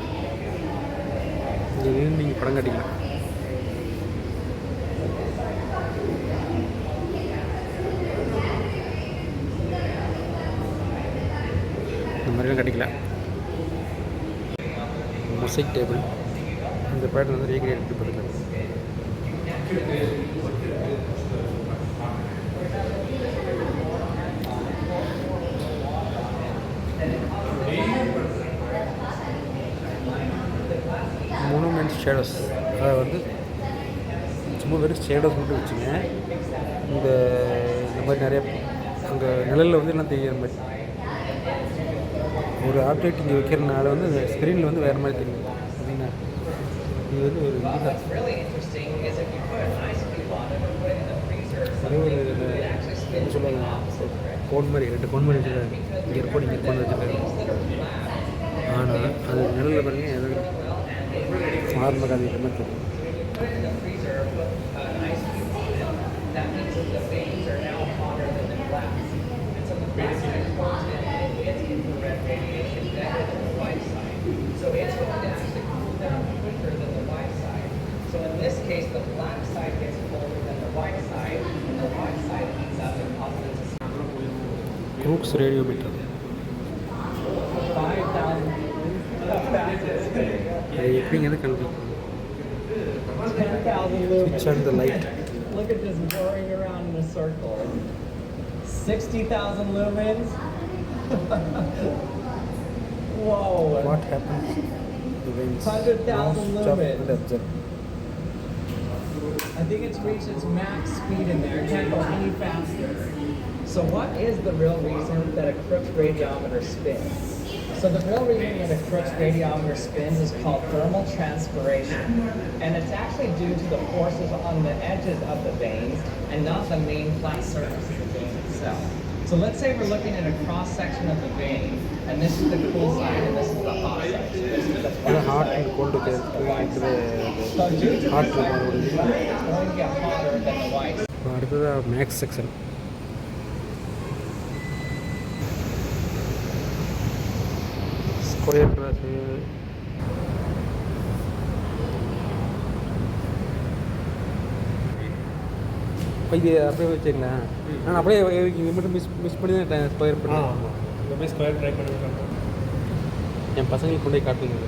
S1: இங்கே நின்று நீங்கள் படம் காட்டிக்கலாம். இந்த மாதிரிலாம் கட்டிக்கலாம். மொசைக் டேபிள் இந்த பேட்டர்ன் வந்து ரீக்ரியேட் பண்ணி பார்த்துக்கலாம். மோனுமெண்ட் ஷேடோஸ், அதை வந்து சும்மா வெறும் ஷேடோஸ் மட்டும் வச்சுங்க. இந்த மாதிரி நிறைய அங்கே நிழலில் வந்து எல்லாம் தெரிகிற மாதிரி ஒரு ஆப்ஜெக்ட் இங்கே வைக்கிறதுனால வந்து அந்த ஸ்க்ரீனில் வந்து வேறு மாதிரி தெரியும். அப்படின்னா இது வந்து ஒரு இதுதான். அதே ஒரு என்ன சொல்லுவாங்க, கோன் மாதிரி 2 கோன் மாதிரி வச்சுருக்காங்க. இங்கே இருக்கோம் இங்கே இருக்கோன்னு வச்சுருக்காங்க. ஆனால் அது நிழலில் பாருங்க எதாவது ஆரம்ப காதிக்கிற மாதிரி தெரியும்.
S5: So it's going to actually cool down quicker than the white side. So in this case, the black side gets colder than the white side, and the white side heats up and causes it to
S1: Crookes radiometer.
S5: 5,000
S1: அது எப்படிங்கிறது கண்டுபிடிக்கும்.
S5: 10,000
S1: Switch on the light.
S5: Look at this whirring around in a circle. 60,000 lumens. Whoa.
S1: What happens? The wings.
S5: 100,000
S1: Now stop
S5: lumens.
S1: and observe.
S5: I think it's reached its max speed in there. It can't go any faster. So what is the real reason that a Crookes radiometer spins? So the real reason that a Crookes radiometer spins is called thermal transpiration. And it's actually due to the forces on the edges of the veins and not the main flat surface of the vein itself. So let's say we're looking at a cross section of the vein, and this is the cool side and this is the hot side. So this is the
S1: The
S5: flat
S1: hot
S5: side.
S1: and cold
S5: So due to
S1: hot
S5: this fact, it's going to get hotter than the white.
S1: இப்போ அடுத்ததாக மேக்ஸ் செக்ஷன். ஸ்கொயர் கிளாஸு, இது அப்படியே வச்சுங்களா? நான் அப்படியே இங்கே மட்டும் மிஸ் பண்ணி தான் ஸ்கொயர் பண்ணேன்.
S6: எப்பவுமே ஸ்கொயர் ட்ரை பண்ணிருக்காங்க.
S1: என் பசங்களுக்கு கொண்டு போய் காட்டுங்க.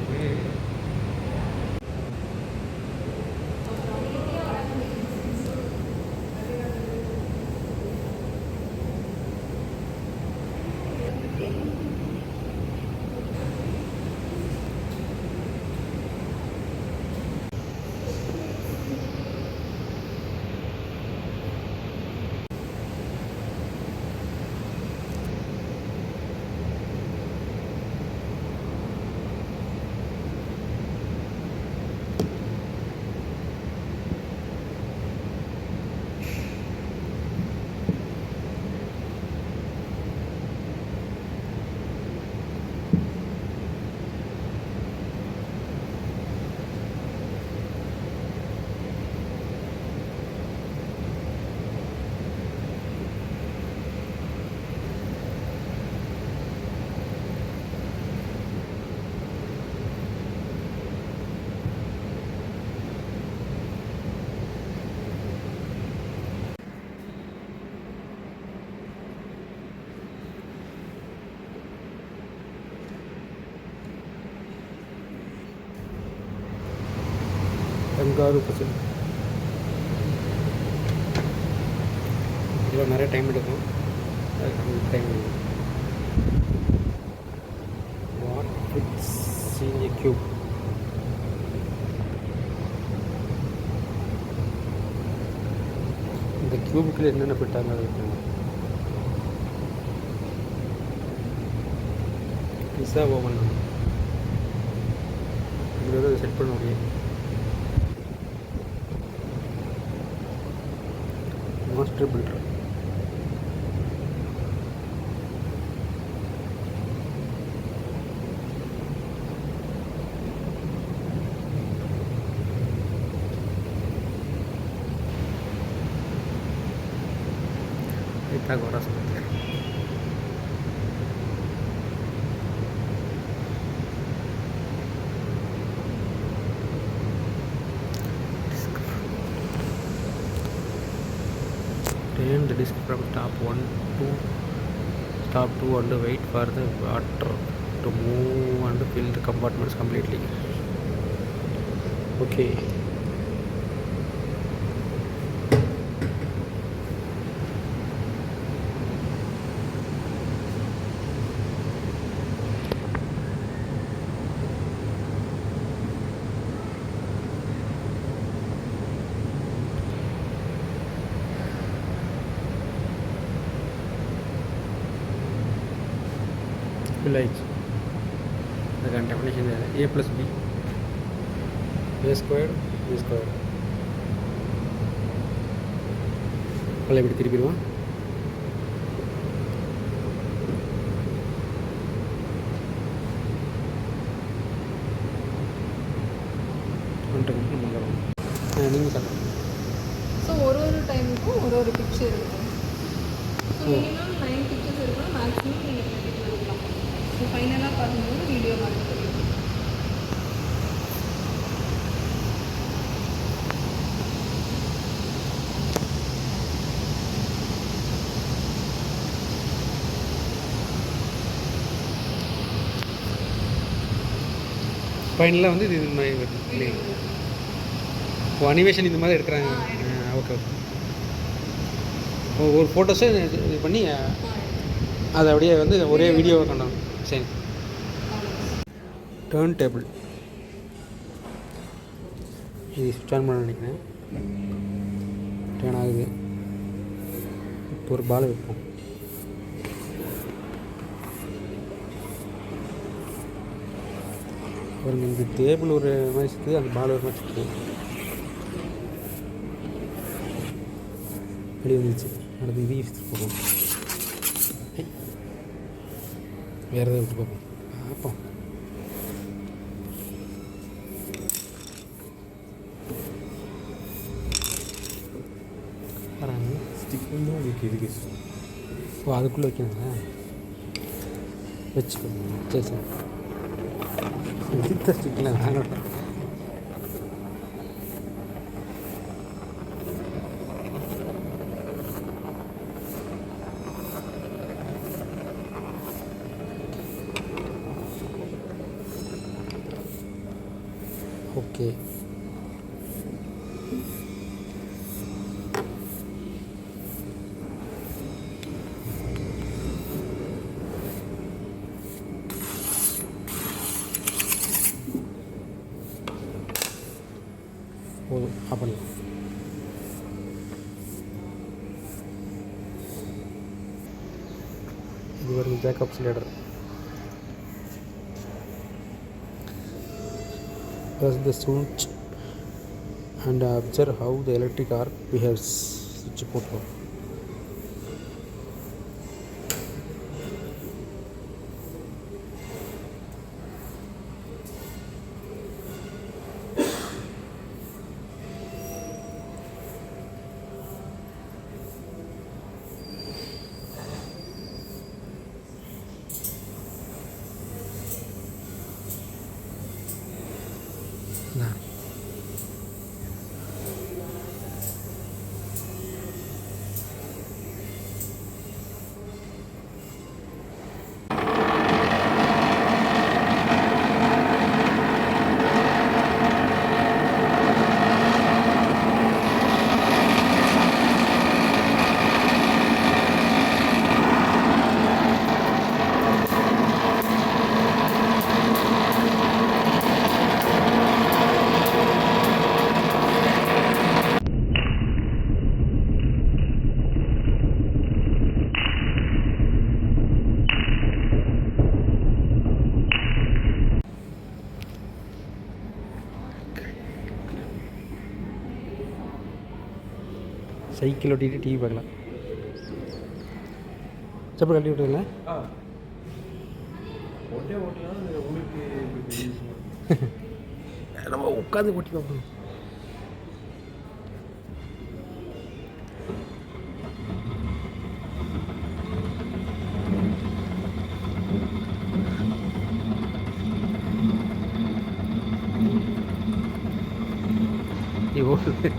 S1: கங்காரு பசல் இதில் நிறைய டைம் எடுக்கும். அதுக்கு டைம் எடுக்கும். What fits in a cube? இந்த கியூபுக்குள்ள என்னென்ன ஃபிட்டாங்க அது பிஸா ஓவன் இதில் செட் பண்ண முடியும். Master builder Pythagoras method. disc from stop 1 to stop 2 and wait for the water to move and fill the compartments completely. Okay. Fill ஆயிடுச்சு. அதுக்கான definition a + b a² b². பழைய இப்படி திருப்பிடுவோம். நீங்கள் சொல்லுங்கள்.
S7: ஸோ ஒரு டைமுக்கும் ஒரு பிக்சர் இருக்கும். ஸோ மினிமம் 9 பிக்சர்ஸ் இருக்கணும். மேக்ஸிமம் நீங்கள் 20 இருக்கலாம். ஸோ ஃபைனலாக பார்க்கும்போது வீடியோ மாதிரி தெரியும்.
S1: ஃபைனலாக வந்து இது மாதிரி வருது இல்லையா? ஓ அனிமேஷன் இந்த மாதிரி எடுக்கிறாங்க. Okay okay. ஒரு ஃபோட்டோஸை இது பண்ணி அதை அப்படியே வந்து ஒரே வீடியோவை கண்டாங்க. சரி. டேர்ன் டேபிள் இது ஸ்விட்ச் ஆன் பண்ண நினைக்கிறேன். டேர்ன் ஆகுது. இப்போ ஒரு பால் வைப்போம். ஒரு இந்த டேபிள் ஒரு மாதிரி சுற்றுது, அந்த பால் ஒரு மாதிரி சுற்றுது. வெளியே வந்துச்சு. அடுத்து இது போகும். வேறு எதாவது விட்டு பார்ப்போம். பார்ப்போம். ஓ அதுக்குள்ளே வைக்கணுங்களா? வச்சுக்கோங்க. சரி சரி. எடுத்த ஸ்டிக்லாம் வேணும். ஓகே. போதும். பண்ணலாம். இது ஒரு Jacob's ladder. Press the switch and observe how the electric arc behaves. Switch போட்டோம். சைக்கிள் ஓட்டிகிட்டு டிவி பார்க்கலாம். செப்பல் கட்டி விட்டுருங்களா? நம்ம உட்காந்து ஓட்டி பார்ப்போம். ஓட்டு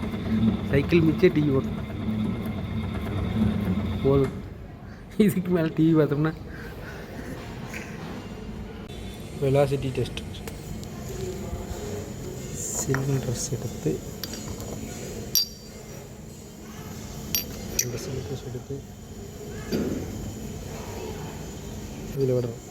S1: சைக்கிள் மிச்சே டிவி ஓட்டு. போதும். இதுக்கு மேலே டிவி பார்த்தோம்னா வெலாசிட்டி டெஸ்ட். சிலிண்டர்ஸ் எடுத்து இதில் விடுறோம்.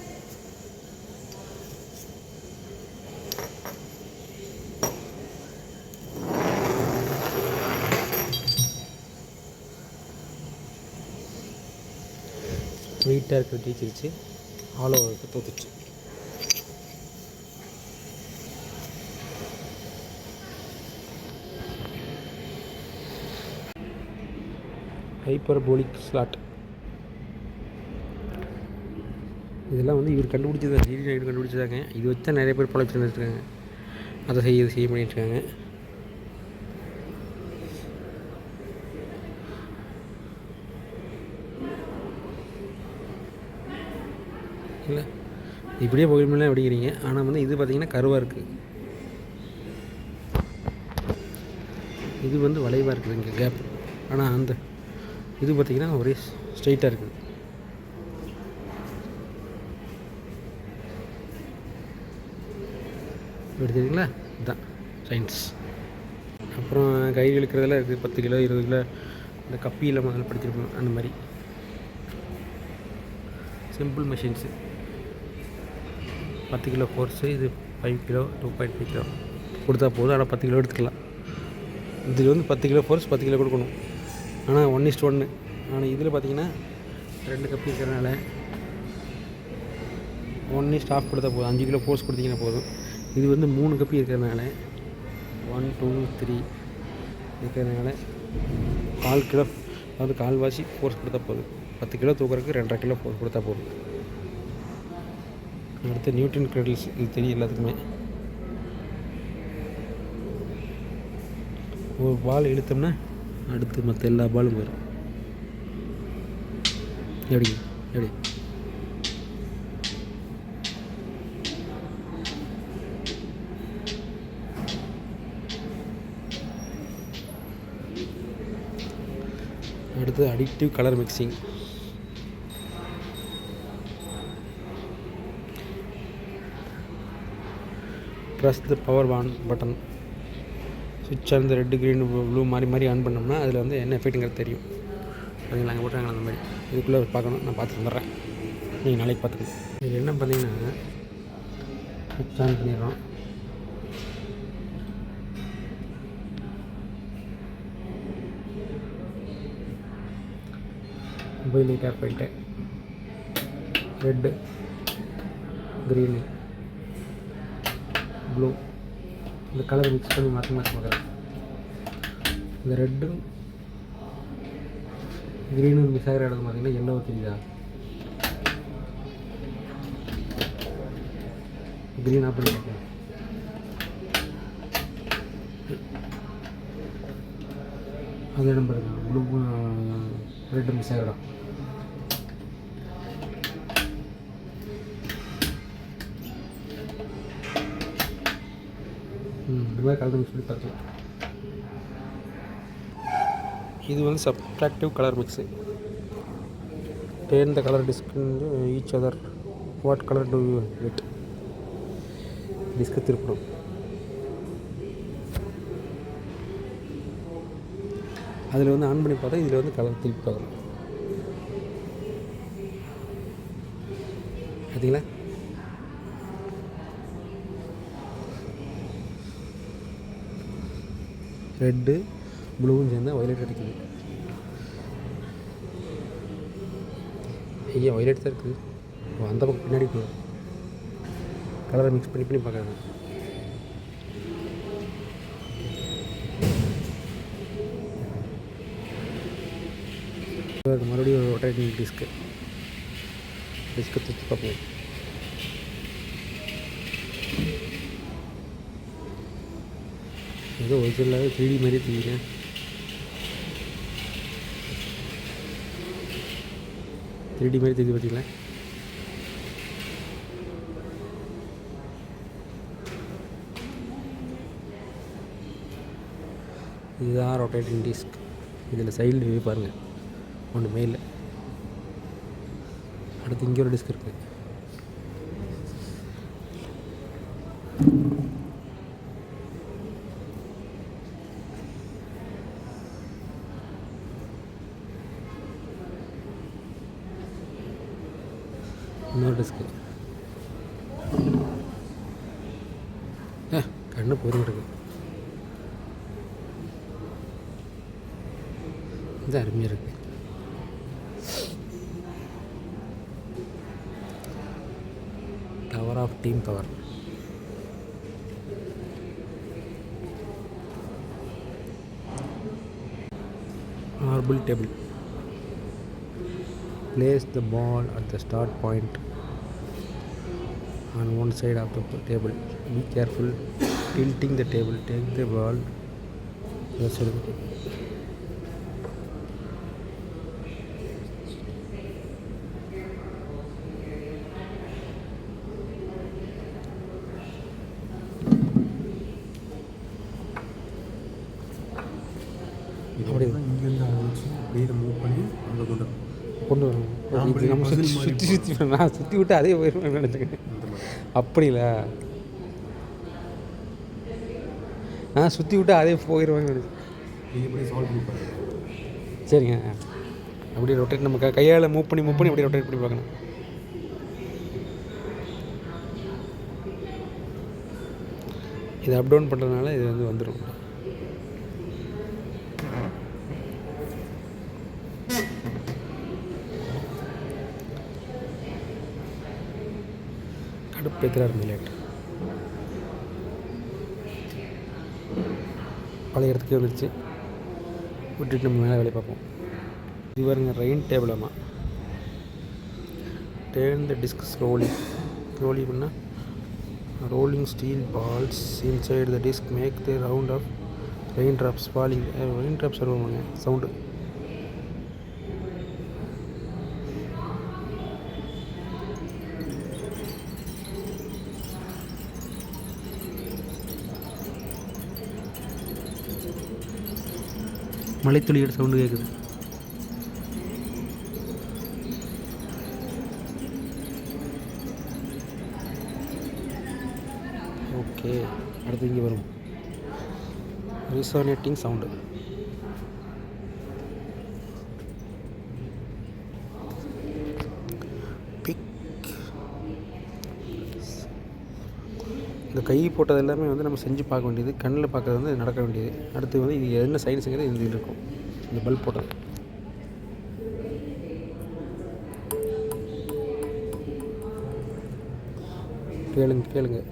S1: வெயிட்டாக இருக்கிற டீச்சிருச்சு, ஆலோ இருக்க தோத்துச்சு. Hyperbolic slot. இதெல்லாம் வந்து இவர் கண்டுபிடிச்சது, ஜிடி நாயுடு கண்டுபிடிச்சதாங்க. இது வச்சு தான் நிறைய பேர் பழச்சு வந்துட்டுருக்காங்க. அதை செய்ய பண்ணிகிட்ருக்காங்க. இல்லை இப்படியே போயிடலாம் அப்படிங்கிறீங்க. ஆனால் வந்து இது பார்த்திங்கன்னா கருவாக இருக்குது, இது வந்து வளைவாக இருக்குது இங்கே கேப். ஆனால் அந்த இது பார்த்திங்கன்னா ஒரே ஸ்ட்ரைட்டாக இருக்குது. எடுத்துக்கிங்களா, இதுதான் சயின்ஸ். அப்புறம் கை இழுக்கிறதெல்லாம் இருக்குது, 10 கிலோ 20 கிலோ. இந்த கப்பியில் முதல்ல படிச்சிருப்போம், அந்த மாதிரி சிம்பிள் மெஷின்ஸு. 10 கிலோ ஃபோர்ஸு, இது 5 கிலோ 2.5 கிலோ கொடுத்தா போதும். ஆனால் 10 கிலோ எடுத்துக்கலாம். இதில் வந்து 10 கிலோ ஃபோர்ஸ் 10 கிலோ கொடுக்கணும். ஆனால் 1:1. ஆனால் இதில் பார்த்திங்கன்னா 2 கப்பி இருக்கிறனால 1:1 கொடுத்தா போதும். 5 கிலோ ஃபோர்ஸ் கொடுத்தீங்கன்னா போதும். இது வந்து 3 கப்பி இருக்கிறதுனால 1 2 3 இருக்கிறதுனால 4 கிலோ, அதாவது கால்வாசி ஃபோர்ஸ் கொடுத்தா போதும். 10 கிலோ தூக்குறதுக்கு 2.5 கிலோ ஃபோர்ஸ் கொடுத்தா போதும். அடுத்து நியூட்டன் கிரெடில்ஸ், இது தெரியும் எல்லாத்துக்குமே. ஒரு பால் இழுத்தோம்னா அடுத்து மற்ற எல்லா பாலும் வரும். எப்படி எப்படி அடுத்து அடிக்டிவ் colour mixing. Press the power on button. சுவிட்சாக இருந்து ரெட்டு க்ரீன் ப்ளூ மாறி ஆன் பண்ணோம்னா அதில் வந்து என்ன எஃபெக்ட்டுங்கிறது தெரியும். அதுங்க நாங்கள் போட்டாங்க அந்த மாதிரி. இதுக்குள்ளே பார்க்கணும், நான் பார்த்துட்டு வந்துடுறேன், நீங்கள் நாளைக்கு பார்த்துக்கணும். இது என்ன பார்த்தீங்கன்னா சுவிட்ச் ஆன் பண்ணிடுறோம். மொபைல் லைட் ஆஃப் பண்ணிட்டேன். ரெட்டு க்ரீனு ப்ளூ இந்த கலர் மிக்ஸ் பண்ணி மாற்றி பார்க்குறேன். இந்த ரெட்டும் க்ரீனும் மிக்ஸ் ஆகிற இடம் பார்த்திங்கன்னா எல்லோ தெரியுதா? க்ரீன் ஆஃப் பண்ணி பார்க்கலாம். அது இடம் பாருங்க, ப்ளூ ரெட்டு மிக்ஸ் ஆகிற இடம். இந்த மாதிரி கலர் மிக்ஸ் பண்ணி பார்க்கலாம். இது வந்து subtractive colour mix. Turn the colour disc each other. What colour do you get? Disc திருப்பணும். அதில் வந்து ஆன் பண்ணி பார்த்தா இதில் வந்து கலர் திருப்பி பார்க்கணும். பார்த்தீங்களா? ரெட்டு ப்ளூவும் சேர்ந்து வயலட் அடிக்குது. ஐயா வயலட் தான் இருக்குது. அந்த பக்கம் பின்னாடி போகும். கலரை மிக்ஸ் பண்ணி பார்க்காது. மறுபடியும் ஒரு ரொட்டேட்டிங் டிஸ்க்கு தூக்கி பார்ப்போம். ஏதோ ஒரிஜினலாகவே 3D மாதிரியே தெரியுங்க. மாதிரி தெரியுது பார்த்தீங்களா? இதுதான் ரொட்டேட்டிங் டிஸ்க். இதில் சைடில் வியூ பாருங்கள், ஒன்றுமே இல்லை. அடுத்து இங்கே ஒரு டிஸ்க் இருக்குது. இன்னொரு டிஸ்க்கு. கண்ணு போயிருக்கு. இது அருமையாக இருக்குது. Power of team power. Marble table. Place the ball at the start point on one side of the table. Be careful tilting the table. Take the ball. That's it.
S8: இங்கேருந்து ஆரம்பிச்சு அப்படியே மூவ் பண்ணி அங்கே
S1: கொண்டு வரணும். இது நம்ம சுற்றி நான் சுற்றி விட்டு அதே போயிடுவேன் நினச்சிக்கிறேன். அப்படில நான் சுற்றி விட்டு அதே போயிடுவேன்னு நினச்சேன்.
S8: நீங்கள் எப்படி சால்வ் பண்ணி
S1: சரிங்க. அப்படியே ரொட்டேட் நம்ம கையால் மூவ் பண்ணி அப்படியே ரொட்டேட் பண்ணி பார்க்கணும். இது அப் டவுன் பண்ணுறதுனால இது வந்துடும். கடுப்பேற்கிறார் மிலேட். பழைய இடத்துக்கே வந்துடுச்சு. விட்டுட்டு நம்ம மேலே வேலையை பார்ப்போம். இது பாருங்க ரெயின் டேபிள். ஆமாம். டேர்ன் த டிஸ்க் ஸ்லோலி பண்ணால் rolling steel balls inside the disc make the round of rain drops falling. Rain drops வருவாங்க சவுண்டு. மலைத்துளியோட சவுண்டு கேட்குது. ஓகே, அடுத்து இங்கே வரும் ரிசோனேட்டிங் சவுண்டு. பிக். இந்த கை போட்டது எல்லாமே நம்ம செஞ்சு பார்க்க வேண்டியது, கண்ணில் பார்க்குறது நடக்க வேண்டியது. அடுத்து இது என்ன சயின்ஸுங்கிறது இது இருக்கும். இந்த பல்ப் போட்டது கேளுங்க.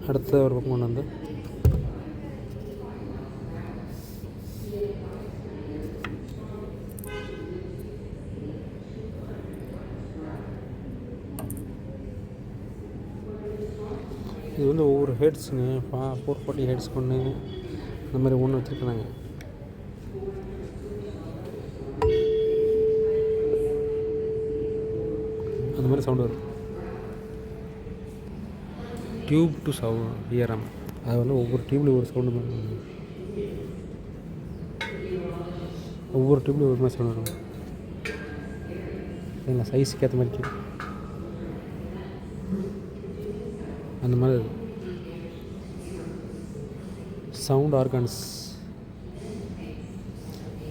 S1: அடுத்த ஒரு பக்கம் கொண்டு வந்து இது ஒவ்வொரு ஹெட்ஸுங்க 440 ஹெட்ஸ் கொண்டு அந்த மாதிரி ஒன்று வச்சுருக்காங்க. அந்த மாதிரி சவுண்டு வரும். டியூப் டு சவுண்ட் இயரம். அது ஒவ்வொரு டியூப்லேயும் ஒரு சவுண்டு மாதிரி ஒவ்வொரு டியூப்லேயும் ஒரு மாதிரி சவுண்டு வரும். சரிங்களா? சைஸுக்கு ஏற்ற மாதிரி டியூப் அந்த மாதிரி sound organs.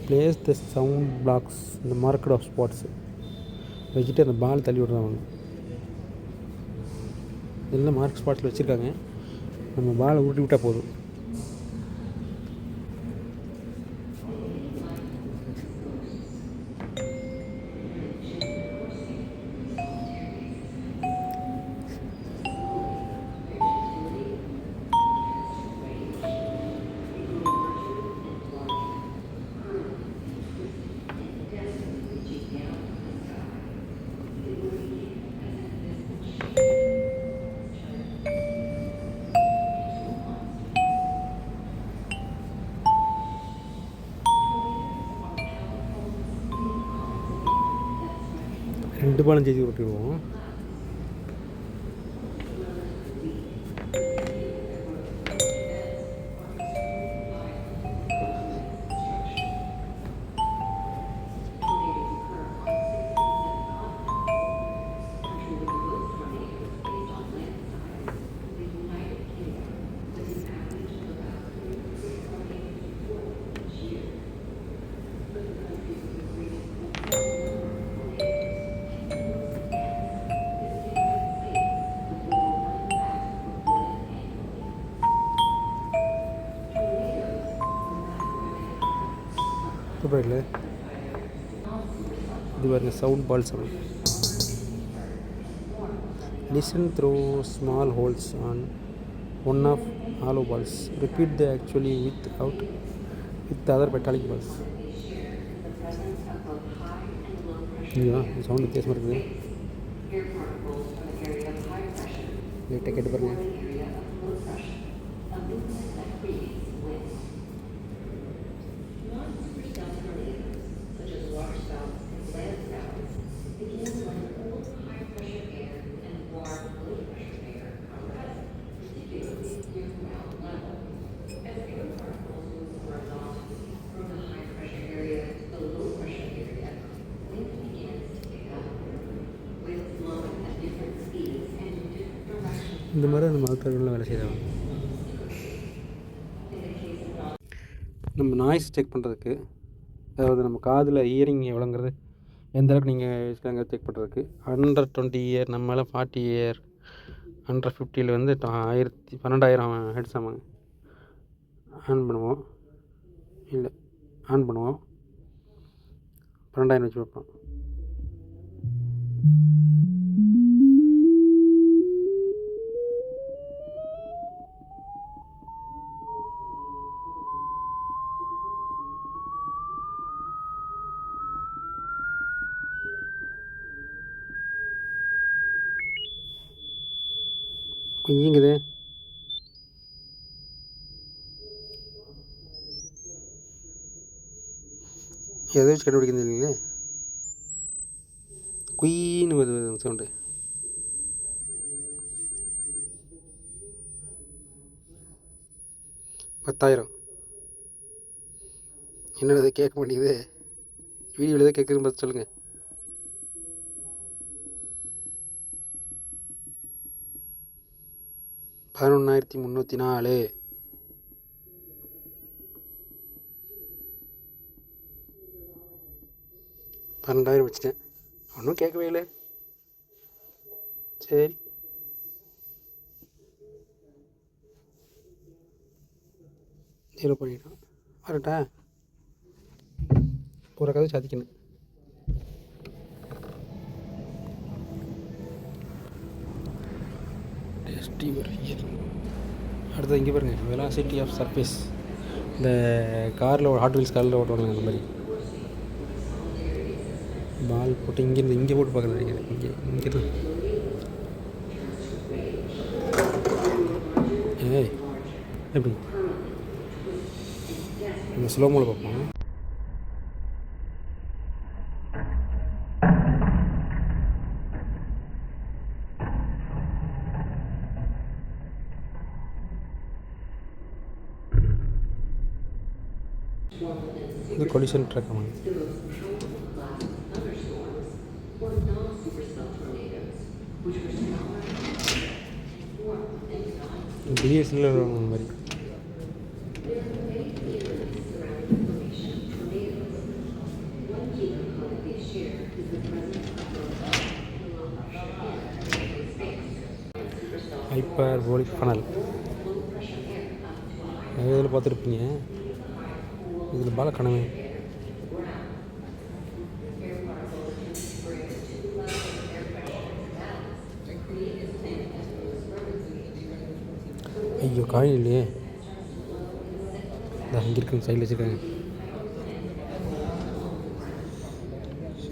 S1: Place the sound blocks இந்த மார்க்கெட் ஆஃப் ஸ்பாட்ஸ் வச்சுட்டு அந்த பால் தள்ளி விடுறாங்க. எல்லாம் மார்க் ஸ்பாட்ஸில் வச்சுருக்காங்க. நம்ம பாலை உருட்டி விட்டால் போதும். ரெண்டு பாலம் செய்து விட்டுருவோம். சூப்பர் இல்லை இது பாருங்க sound ball sound. Listen through small holes on one of hollow balls. Repeat the actually with other metallic balls. இதுவா சவுண்ட் வித்தியாசமாக இருக்குது. லைட்டாக கேட்டு பாருங்க. இந்த மாதிரி அந்த மருத்துவர்கள்லாம் வேலை செய்கிறாங்க. நம்ம நாய்ஸ் செக் பண்ணுறதுக்கு, அதாவது நம்ம காதில் இயரிங் எவ்வளோங்கிறது எந்த அளவுக்கு நீங்கள் வச்சுக்காங்க செக் பண்ணுறதுக்கு. அண்டர் 20 இயர், நம்மளால 40 இயர், அண்டர் 50 வந்து 12,000 ஹெட்ஸ் ஆமாங்க. ஆன் பண்ணுவோம், இல்லை ஆன் பண்ணுவோம், 12,000 வச்சு வைப்போம். குய்யுங்குது. எதை வச்சு கண்டுபிடிக்கிறது இல்லைங்களே. குயின்னு வருது சவுண்டு. $10,000. என்னது அதை கேட்க மாட்டேங்குது. வீடியோவில் எதாவது கேட்குறதுன்னு பார்த்து சொல்லுங்கள். $11,304. $12,000 வச்சுட்டேன். ஒன்றும் கேட்கவே இல்லை. சரி, ஜீரோ பண்ணிட்டோம். வரட்டா, ஒரு கதை சாதிக்கணும். அடுத்தது இங்கே பாருங்கள், வெலாசிட்டி ஆஃப் சர்ஃபேஸ். இந்த காரில் ஹாட் வீல்ஸ் காரில் ஓட்டுவாங்க அந்த மாதிரி பால் போட்டு இங்கேருந்து இங்கே போட்டு பார்க்குறது நினைக்கிறேன். இங்கே ஏய் எப்படி இந்த ஸ்லோமோவில் பார்ப்போம். இது கொலிஷன் ட்ராக் ஆமாங்க. பிஎஸ்சில் அந்த மாதிரி ஹைப்பர்போலிக் ஃபனல் இதில் பார்த்துருப்பீங்க. இதில் பால கனவே ஐயோ காயின் இல்லையே. இங்கே இருக்குங்க, சைடில் வச்சுருக்காங்க.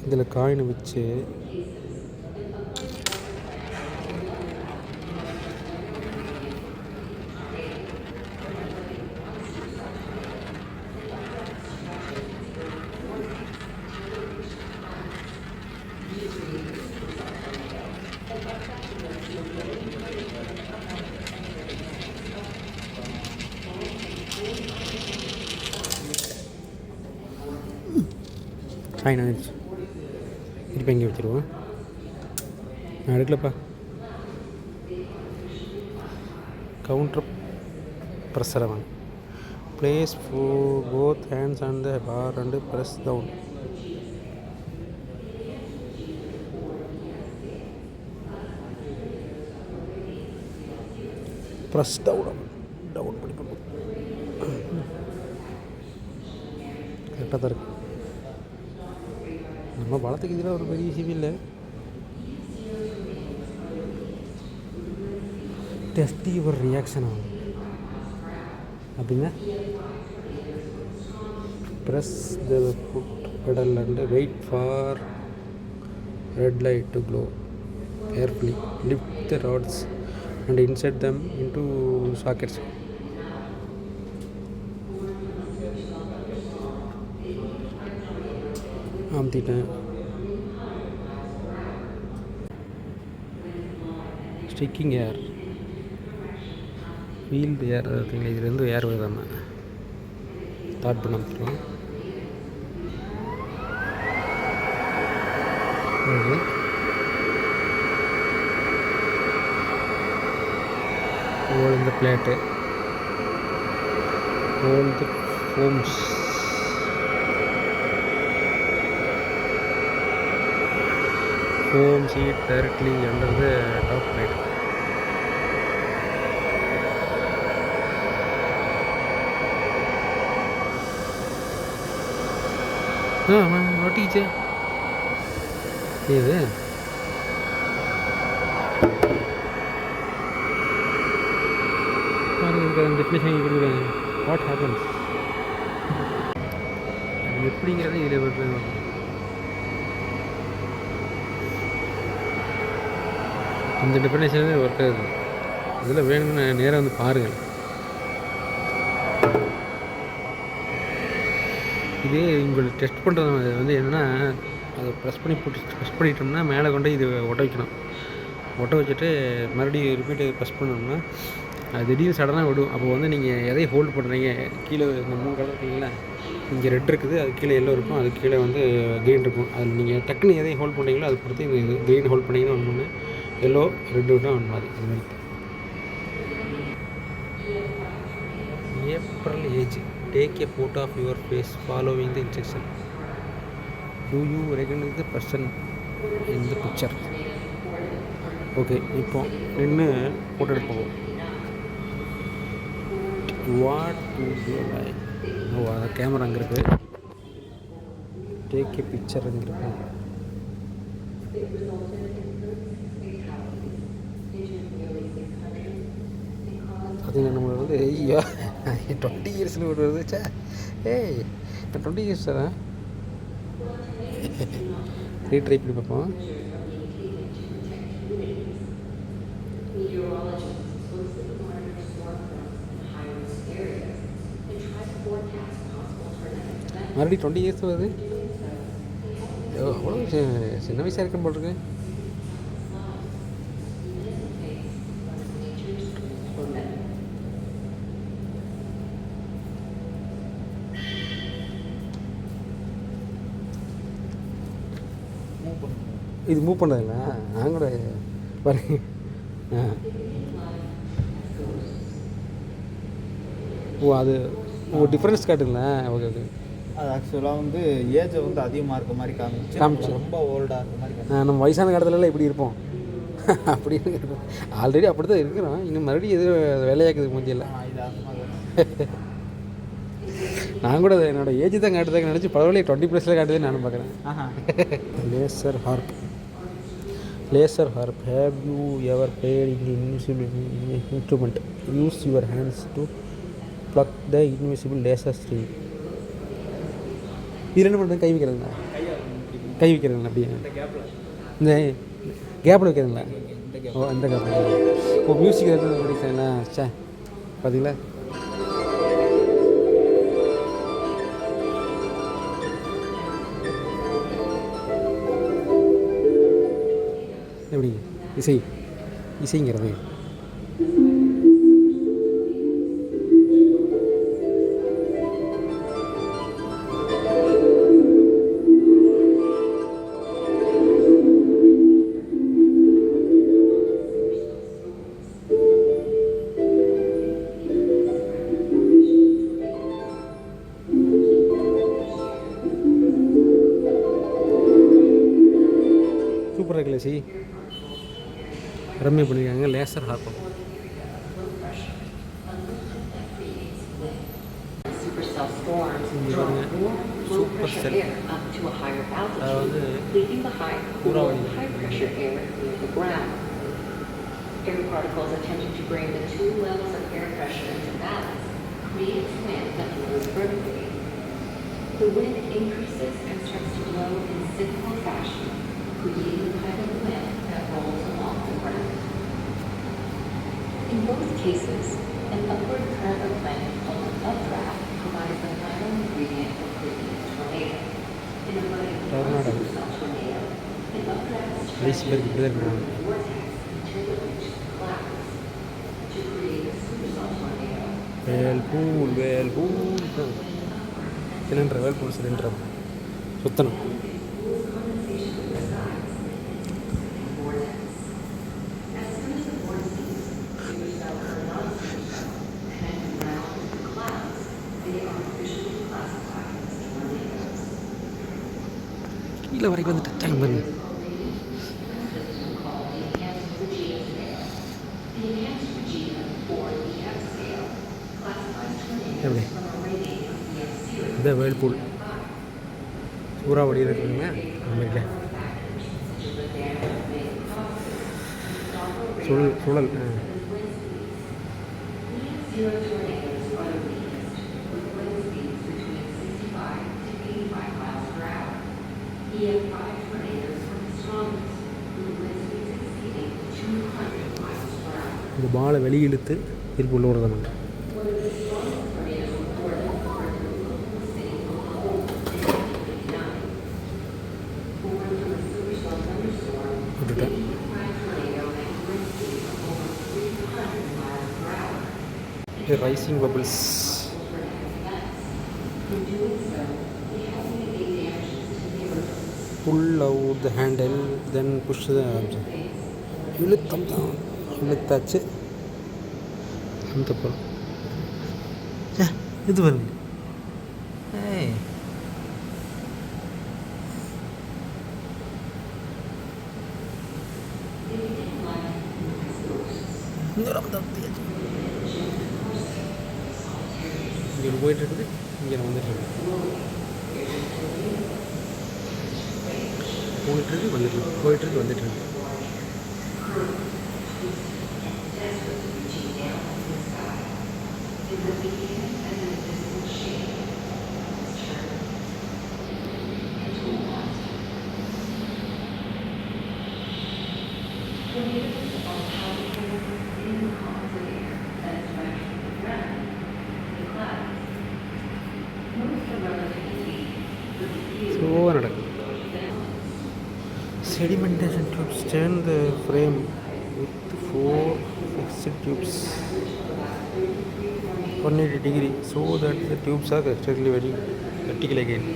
S1: இதில் காயினை வச்சு காயின் ஆயிடுச்சு. திருப்பி இங்கே வச்சுருவோம். நான் எடுக்கலப்பா. கவுண்டர் ப்ரெஸ்ஸரை வாங்க. Place both hands on the bar and press down. Press down பண்ணி பண்ணுவோம். கரெக்டாக தான் இருக்குது.
S3: நம்ம பலத்துக்கு இதில் ஒரு பெரிய விஷயம் இல்லை. டெஸ்ட் யுவர் ரியாக்ஷன் ஆகும் அப்படின்னா press the foot pedal and wait for red light to glow carefully lift the rods and insert them into sockets. அமுத்திட்டேன். ஸ்டிக்கிங் ஏர் ஃபீல்டு ஏர் இருக்குங்களா, இதுலேருந்து ஏர் வருதாம ஸ்டார்ட் பண்ண முடியும். ஹோல் இந்த plate, hole the foams, foam sheet directly under the top plate. What is it? இது டெஃபினேஷன் கொடுக்குறாங்க. வாட் ஹேப்பன்ஸ் எப்படிங்கிறது இதில் வருது. இந்த டெஃபினேஷன் ஒர்க் ஆகுது. இதில் வேணும்னு நேராக வந்து பாருங்கள். இதே உங்களுக்கு டெஸ்ட் பண்ணுறது வந்து என்னென்னா, அதை ப்ரெஸ் பண்ணிட்டோம்னா மேலே கொண்டு இது ஒட்ட வைக்கணும். ஒட்ட வச்சுட்டு மறுபடியும் ரிப்பீட்டு ப்ரெஸ் பண்ணோம்னா அது திடீர்னு சடனாக விடும். அப்போ வந்து நீங்கள் எதையும் ஹோல்டு பண்ணுறீங்க, கீழே இந்த 3 கலர் இருக்குங்களா, இங்கே ரெட் இருக்குது, அது கீழே எல்லோ இருக்கும், அது கீழே வந்து க்ரீன் இருக்கும். அதில் நீங்கள் டக்குன்னு எதையும் ஹோல்ட் பண்ணுறீங்களோ அது பொறுத்து இந்த க்ரீன் ஹோல்ட் பண்ணிங்கன்னா ஒன்று, எல்லோ ரெட் விட்டால் ஒன்று மாதிரி. அது மாதிரி April age take a photo of your face following the instruction. Do you recognise the person in the picture? Okay, இப்போ நின்று ஃபோட்டோ எடுப்போம். What do you like? Oh, camera அங்கே இருக்குது. டேக் எ பிக்சர் அங்கே இருக்கு. அது நம்மளை வந்து ஐயோ 20 இயர்ஸில் ஒரு வருதுச்சா. ஏய் 20 இயர்ஸ் தானே. ட்ரை பண்ணி பார்ப்போம். மறுபடியும் 20 இயர்ஸ் வருது. அவ்வளோ சின்ன வயசாக இருக்கேன் போல் இருக்கு. இது மூவ் பண்ணதுங்களா? நான் கூட பாருங்க. ஓ, அது டிஃப்ரென்ஸ் காட்டுங்களா? Okay okay.
S9: அது ஆக்சுவலாக வந்து ஏஜை வந்து அதிகமாக இருக்க மாதிரி காமிச்சு ரொம்ப ஓல்டாக இருக்க மாதிரி.
S3: நம்ம வயசான காலத்துலலாம் இப்படி இருப்போம். அப்படின்னு ஆல்ரெடி அப்படி தான் இருக்கிறோம். இன்னும் மறுபடியும் எதுவும் வேலையாக்குது மூஞ்சியில். நான் கூட என்னோடய ஏஜ் தான் காட்டுதாங்க நினச்சி பரவாயில்ல 20+ காட்டுதுன்னு நானும் பார்க்குறேன். Laser harp. Have you ever played invisible instrument? Use your hands to pluck the invisible laser stream. இது என்ன பண்ணுறது? கை வைக்கிறதுங்களா? கை வைக்கிறதுங்களா? அப்படியே இந்த கேப்பில் வைக்கிறதுங்களா? ஓ, இந்த கேப்பில். ஓ, மியூசிக் எதாவது படிக்கிறீங்களா? சே, பார்த்தீங்களா? எப்படி இசைங்கிறது சூப்பராக இருக்குல்ல? ரம்மியாக பண்ணியிருக்காங்க. Laser harp.
S1: Super cell. அதாவது சூறாவளி.
S10: Air particles attempting to bring the two levels of air pressure into balance creates wind that blows vertically. The wind increases and starts to blow in cyclical fashion, creating a kind of wind that rolls along the ground. In both cases, an upward current of wind called an updraft provides the final ingredient for creating a tornado. In a supercell tornado, an updraft
S1: Ice berg இப்படி தான்
S10: stretches
S1: இருக்கும்.
S10: the vortex until it reaches the clouds. To create a supercell tornado,
S1: whirlpool cylinder whirlpool cylinder சுத்தணும். கீழே வரைக்கும் வந்து டச் ஆகும் பாருங்க. எப்படி இந்த வேல்பூல் சூறாவளி இருக்குங்க நம்மகிட்ட சுழல் இந்த பாலை வெளியே இழுத்து திருப்பி உள்ள விடுறது நம்ம. விட்டுட்டேன். Rising bubbles. pull out the handle, then push the இழுத்தம் தான் இழுத்தாச்சு. அந்த போகிறோம் இது வருங்க. ஏய் இங்கே போயிட்டு இருக்குது, இங்கே நான் வந்துட்டு இருக்கேன். போயிட்டுருக்கு வந்துட்டுருக்கு, போயிட்டுருக்கு வந்துட்டுருக்கு. ஸ்லோவாக நடக்கும். Sedimentation tubes turn the frame with 4 fixed tubes 180 degree so that the tubes are strictly very vertical again.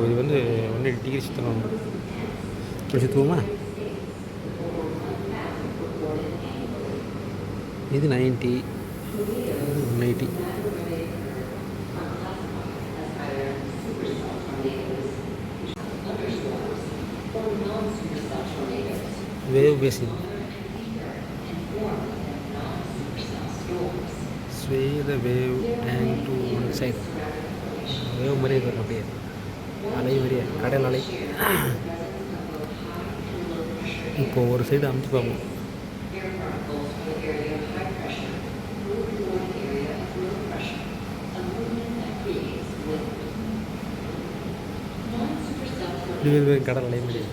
S1: இது வந்து 180 டிகிரி சுற்றணும். இப்படி சுற்றுவோமா? இது 90, 180. Wave basin. Sway the wave tank to one side. Wave மாதிரியே இருக்கும், அப்படியே அலை மாதிரியே, கடல் அலை. இப்போ ஒரு சைடு அமுச்சு பார்ப்போம். இப்படி கடல் அலை மாதிரி.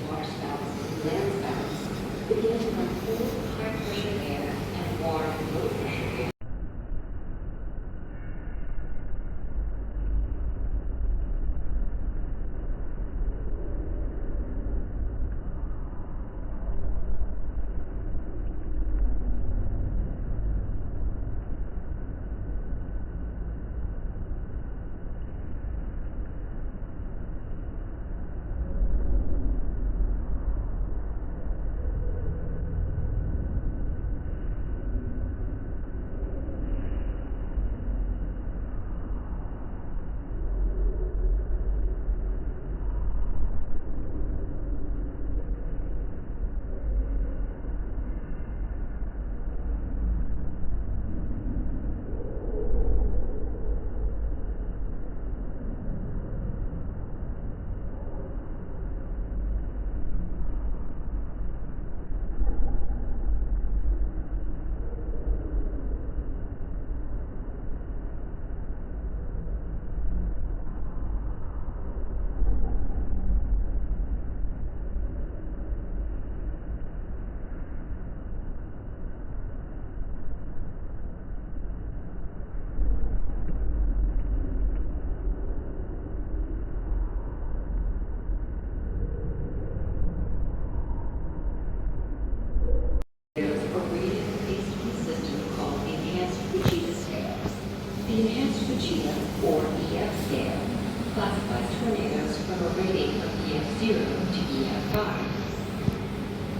S10: rating from EF0 to EF5.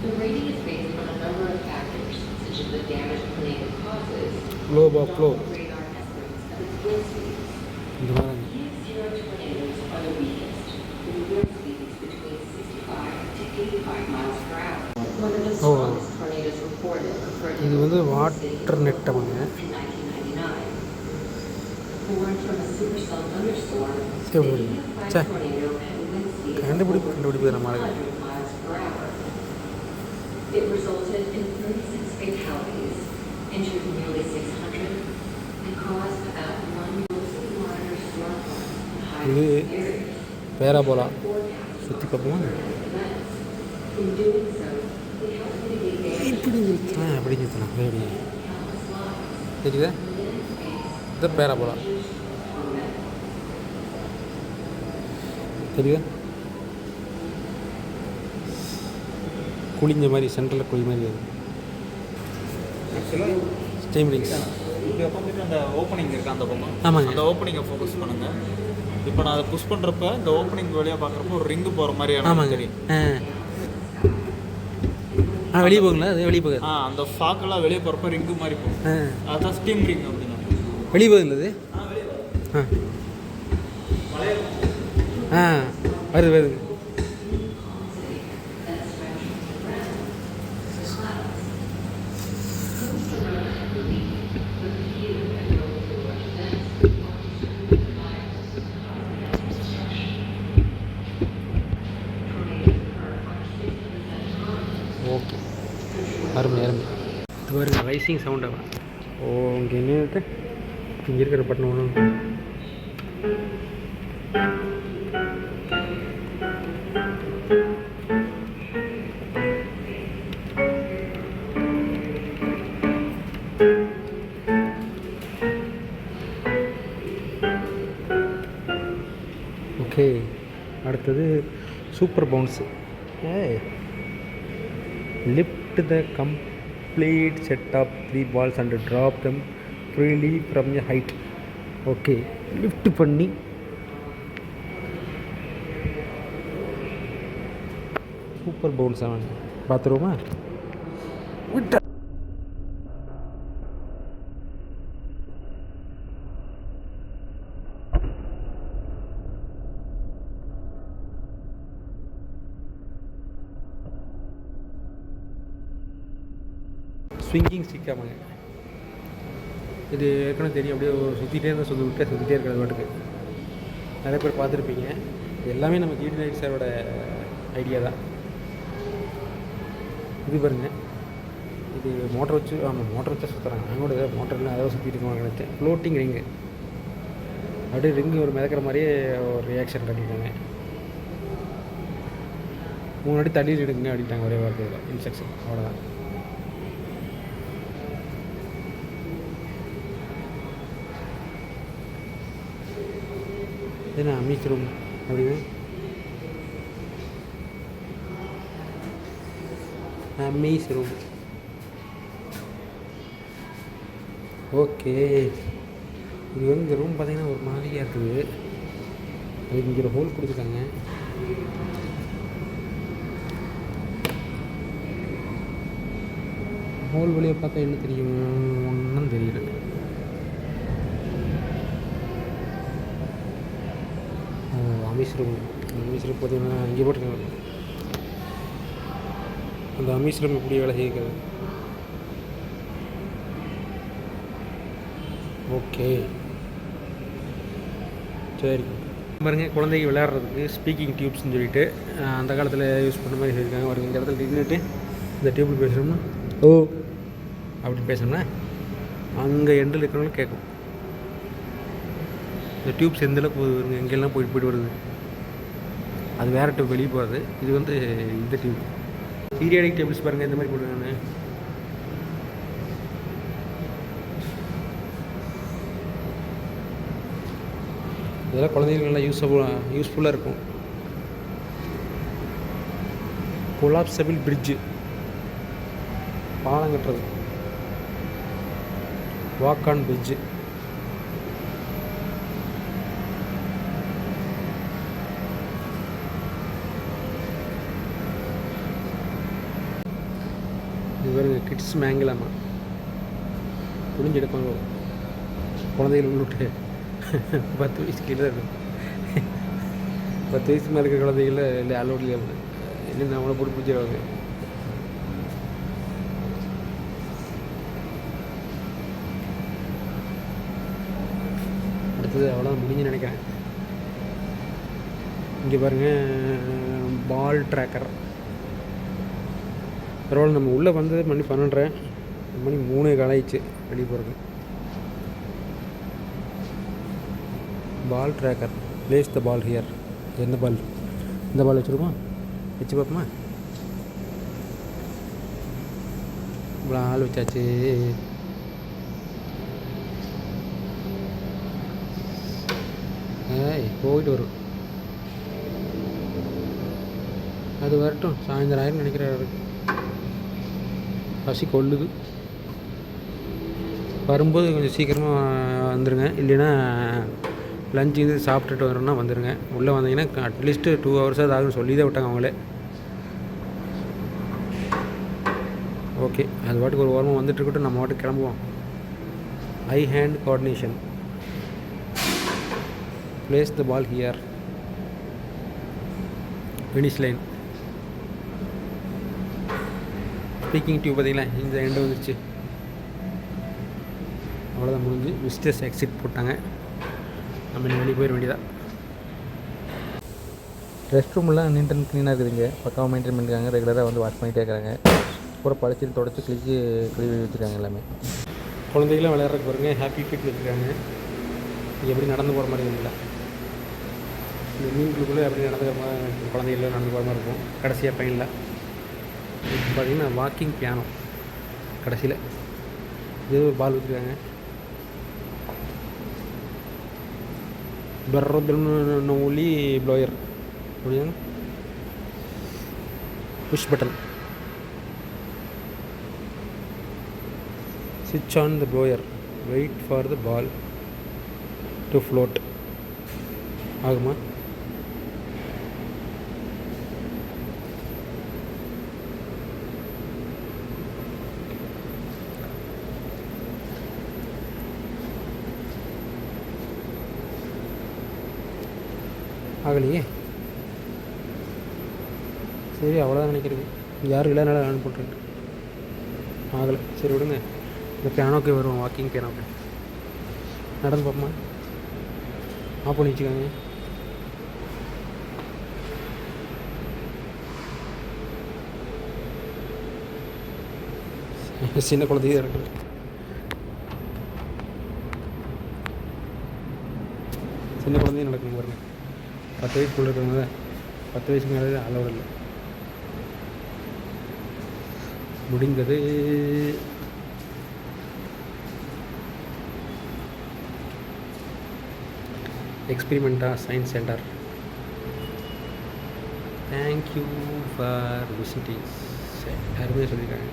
S10: The rating is based on a number of factors, such as the damage the tornado causes,
S1: globe of flow.
S10: radar estimates of its wind speeds.
S1: இந்த மாதிரி
S10: EF0 tornadoes are the weakest, with wind speeds between 65 to 85 miles per hour. One of the strongest tornadoes reported occurred
S1: இது
S10: in
S1: வந்து
S10: Oklahoma
S1: water
S10: City,
S1: நெட்டமாங்க.
S10: in 1999. Born from a supercell thunderstorm, the
S1: சரி
S10: EF5
S1: say
S10: tornado had wind speeds of
S1: கண்டுபிடிப்பு நம்ம
S10: 100 miles per hour. It resulted in 36 fatalities, injured nearly 600, and caused about 1 closely monitored storm in high
S1: இது
S10: areas.
S1: பேராபோலா
S10: Forecast
S1: சுற்றி பார்ப்போமா
S10: events. In doing so, they helped mitigate damage
S1: இப்படி நிறுத்தலாம் அப்படி நிறுத்தலாம் அப்படி
S10: countless lives.
S1: தெரியுதா இது பேராபோலா தெரியுதா குளிஞ்ச மாதிரி சென்ட்ரலில் குழி மாதிரி அது
S9: ஆக்சுவலாக
S1: ஸ்டீம் ரிங்ஸ்
S9: இங்கே வந்துட்டு அந்த ஓப்பனிங் இருக்குது அந்த பக்கம்.
S1: ஆமாங்க.
S9: அந்த ஓப்பனிங்கை ஃபோக்கஸ் பண்ணுங்கள். இப்போ நான் அதை புஷ் பண்ணுறப்ப இந்த ஓப்பனிங் வழியாக பார்க்குறப்போ ஒரு ரிங்கு போகிற மாதிரி எனக்கு
S1: ஆமாங்க
S9: தெரியும்.
S1: வெளியே போகுங்களா அது வெளியே போகாது
S9: அந்த ஃபாக்கெல்லாம் வெளியே போகிறப்ப ரிங்கு மாதிரி போகும். அதுதான் ஸ்டீம் ரிங் அப்படின்னா.
S1: வெளியே போகுதுங்களா அது வருது வருது ஓகே அருமை அருமை இது வருது ரைசிங் சவுண்ட் ஆகும். இங்கே நின்றுட்டு இங்கே இருக்கிற பட்டன் ஒன்று ஓகே. அடுத்தது super bounce. Lift the complete set of 3 balls and drop them freely from a height. Okay lift பண்ணி சூப்பர் பவுன்ஸ் அவன் பார்த்துருவோமா விட்ட ஸ்விங்கிங் ஸ்டிக் ஆமாங்க. இது ஏற்கனவே தெரியும். அப்படியே சுற்றிட்டே இருந்தால் சுற்றிட்டே இருக்கிறது வாட்டுக்கு நிறைய பேர் பார்த்துருப்பீங்க. இது எல்லாமே நம்ம ஜிடி நைட் சாரோட ஐடியா தான். இது பாருங்க, இது மோட்டர் வச்சு மோட்டர் வச்சா சுற்றுறாங்க. அவங்களோட மோட்டரில் அதை சுற்றிட்டு இருக்கோம் நினச்சேன். ஃப்ளோட்டிங் ரிங்கு அப்படியே ரிங்கு ஒரு மிதக்கிற மாதிரியே ஒரு ரியாக்ஷன் பண்ணியிருக்காங்க. 3 அடி தள்ளி எடுங்க அப்படின்ட்டாங்க ஒரே வார்த்தையில் இன்ஸ்ட்ரக்ஷன். அவ்வளோதான். என்ன அமீஸ் ரூம் அப்படின்னு அமீஸ் ரூம். ஓகே. இது வந்து இந்த ரூம் பார்த்தீங்கன்னா ஒரு மாதிரியாக இருக்குது. அதுக்கு இங்கே ஒரு ஹோல் கொடுத்துருக்காங்க. ஹோல் வழியாக பார்த்தா என்ன தெரியும்? ஒன்றும் தெரியல. அமீஸ் ரூம் பார்த்தீங்கன்னா இங்கே போட்டுருக்காங்க. அந்த அமீஸ் ரூம் இப்படி வேலை செய்கிறது. ஓகே சரி பாருங்க. குழந்தைக்கு விளையாடுறதுக்கு ஸ்பீக்கிங் டியூப்ஸ்ன்னு சொல்லிட்டு அந்த காலத்தில் யூஸ் பண்ண மாதிரி சொல்லியிருக்காங்க. ஒரு இந்த இடத்துல நின்றுட்டு இந்த டியூப்பில் பேசுகிறோம்னா ஓ அப்படி பேசணும்னா அங்கே எண்டில் இருக்கிறவங்களும் கேட்கும். இந்த டியூப்ஸ் எந்தளவுக்கு போகுது வருங்க, எங்கெல்லாம் போயிட்டு வருது. அது வேறு டியூப் வெளியே போகிறது. இது வந்து இந்த டியூப். பீரியாடிக் டேபிள்ஸ் பாருங்கள் இந்த மாதிரி போட்டுருக்காங்க. இதெல்லாம் குழந்தைங்களுக்கு நல்லா யூஸ்ஃபுல்லாக இருக்கும். கொலாப்சபிள் பிரிட்ஜு, பாலம் கட்டுறது, வாக் ஆன் பிரிட்ஜு. பாருங்க கிட்ஸ் மேங்கிலாமா புரிஞ்சு எடுப்பாங்க குழந்தைகள் உள்ளிட்டு 10 வயசு கீழே இருக்கும் 10 வயசு மேலே இருக்கிற குழந்தைகள இல்லை அலோட் இல்லையா என்ன நம்மளை போட்டு பிடிச்சிருவாங்க. அடுத்தது அவ்வளோதான் முடிஞ்சு நினைக்கிறேன். இங்கே பாருங்கள் பால் ட்ராக்கர். பரவாயில்ல, நம்ம உள்ளே வந்தது மணி 12:30, மணி 3 ஆயிடுச்சு வெளியே போகிறது. Ball tracker, place the ball here. என்ன பால்? இந்த பால் வச்சுருமா? வச்சு பார்ப்போமா? இவ்வளோ ஆள் வச்சாச்சு. போயிட்டு வரும், அது வரட்டும். சாயந்தரம் ஆயிரம் நினைக்கிறாரு. பசி கொள்ளுது. வரும்போது கொஞ்சம் சீக்கிரமாக வந்துடுங்க, இல்லைன்னா லஞ்சு இது சாப்பிட்டுட்டு வரணும்னா வந்துடுங்க. உள்ளே வந்தீங்கன்னா அட்லீஸ்ட்டு 2 hours ஆகுன்னு சொல்லி தான் விட்டாங்க அவங்களே. ஓகே, அது பாட்டுக்கு ஒரு ஓரமாக வந்துட்டு இருக்கட்டும், நம்ம பாட்டுக்கு கிளம்புவோம். Eye hand coordination, place the ball here, finish line. Speaking tube பார்த்தீங்களா, இந்த எண்டு வந்துருச்சு. அவ்வளோதான், முடிஞ்சு. விசிட்டர்ஸ் எக்ஸிட் போட்டாங்க, நம்ம இன்னும் வெளியே போயிட வேண்டியதான். ரெஸ்ட் ரூம்லாம் நீட் அண்ட் க்ளீனாக இருக்குதுங்க, பக்காவாக மெயின்டைன் பண்ணியிருக்காங்க. ரெகுலராக வந்து வாஷ் பண்ணிகிட்டே இருக்கிறாங்க. பூரா பழிச்சு தொடச்சி கழுவி வச்சுருக்காங்க எல்லாமே. குழந்தைகளாம் விளையாடுறதுக்கு பாருங்க, ஹாப்பி ஃபிட் வச்சுருக்காங்க. எப்படி நடந்து போகிற மாதிரி இல்லை, இந்த மீன்களுக்குள்ளே எப்படி நடந்து குழந்தைகள் நடந்து போகிற மாதிரி இருக்கும். கடைசியாக பையனில் பார்த்திங்கன்னா வாக்கிங் பியானோ கடைசியில் இது ஒரு பால் வச்சுருக்காங்க. ஒலி ப்ளோயர் அப்படியா, push button, switch on the blower, wait for the ball to float. ஆகுமா? ஆகலையே. சரி, அவ்வளோதான் நினைக்கிறது. யாரும் இல்லை, நல்லா விளாண்டு போட்டுருக்கு. ஆகலை, சரி விடுங்க. இந்த பியானோக்கு வருவோம், வாக்கிங் பியானோக்கு. நடந்து பார்ப்போமா? ஆஃப் பண்ணி வச்சுக்கோங்க. சின்ன குழந்தைய இருக்குது. சின்ன குழந்தையும் நடக்கணும் பாருங்க. 10 வயசுக்குள்ள இருக்கிறவங்க, 10 வயசுக்கு மேலே அளவு இல்லை. முடிந்தது. எக்ஸ்பிரிமெண்டா science centre. Thank you for visiting. அருமையாக சொல்லியிருக்காங்க.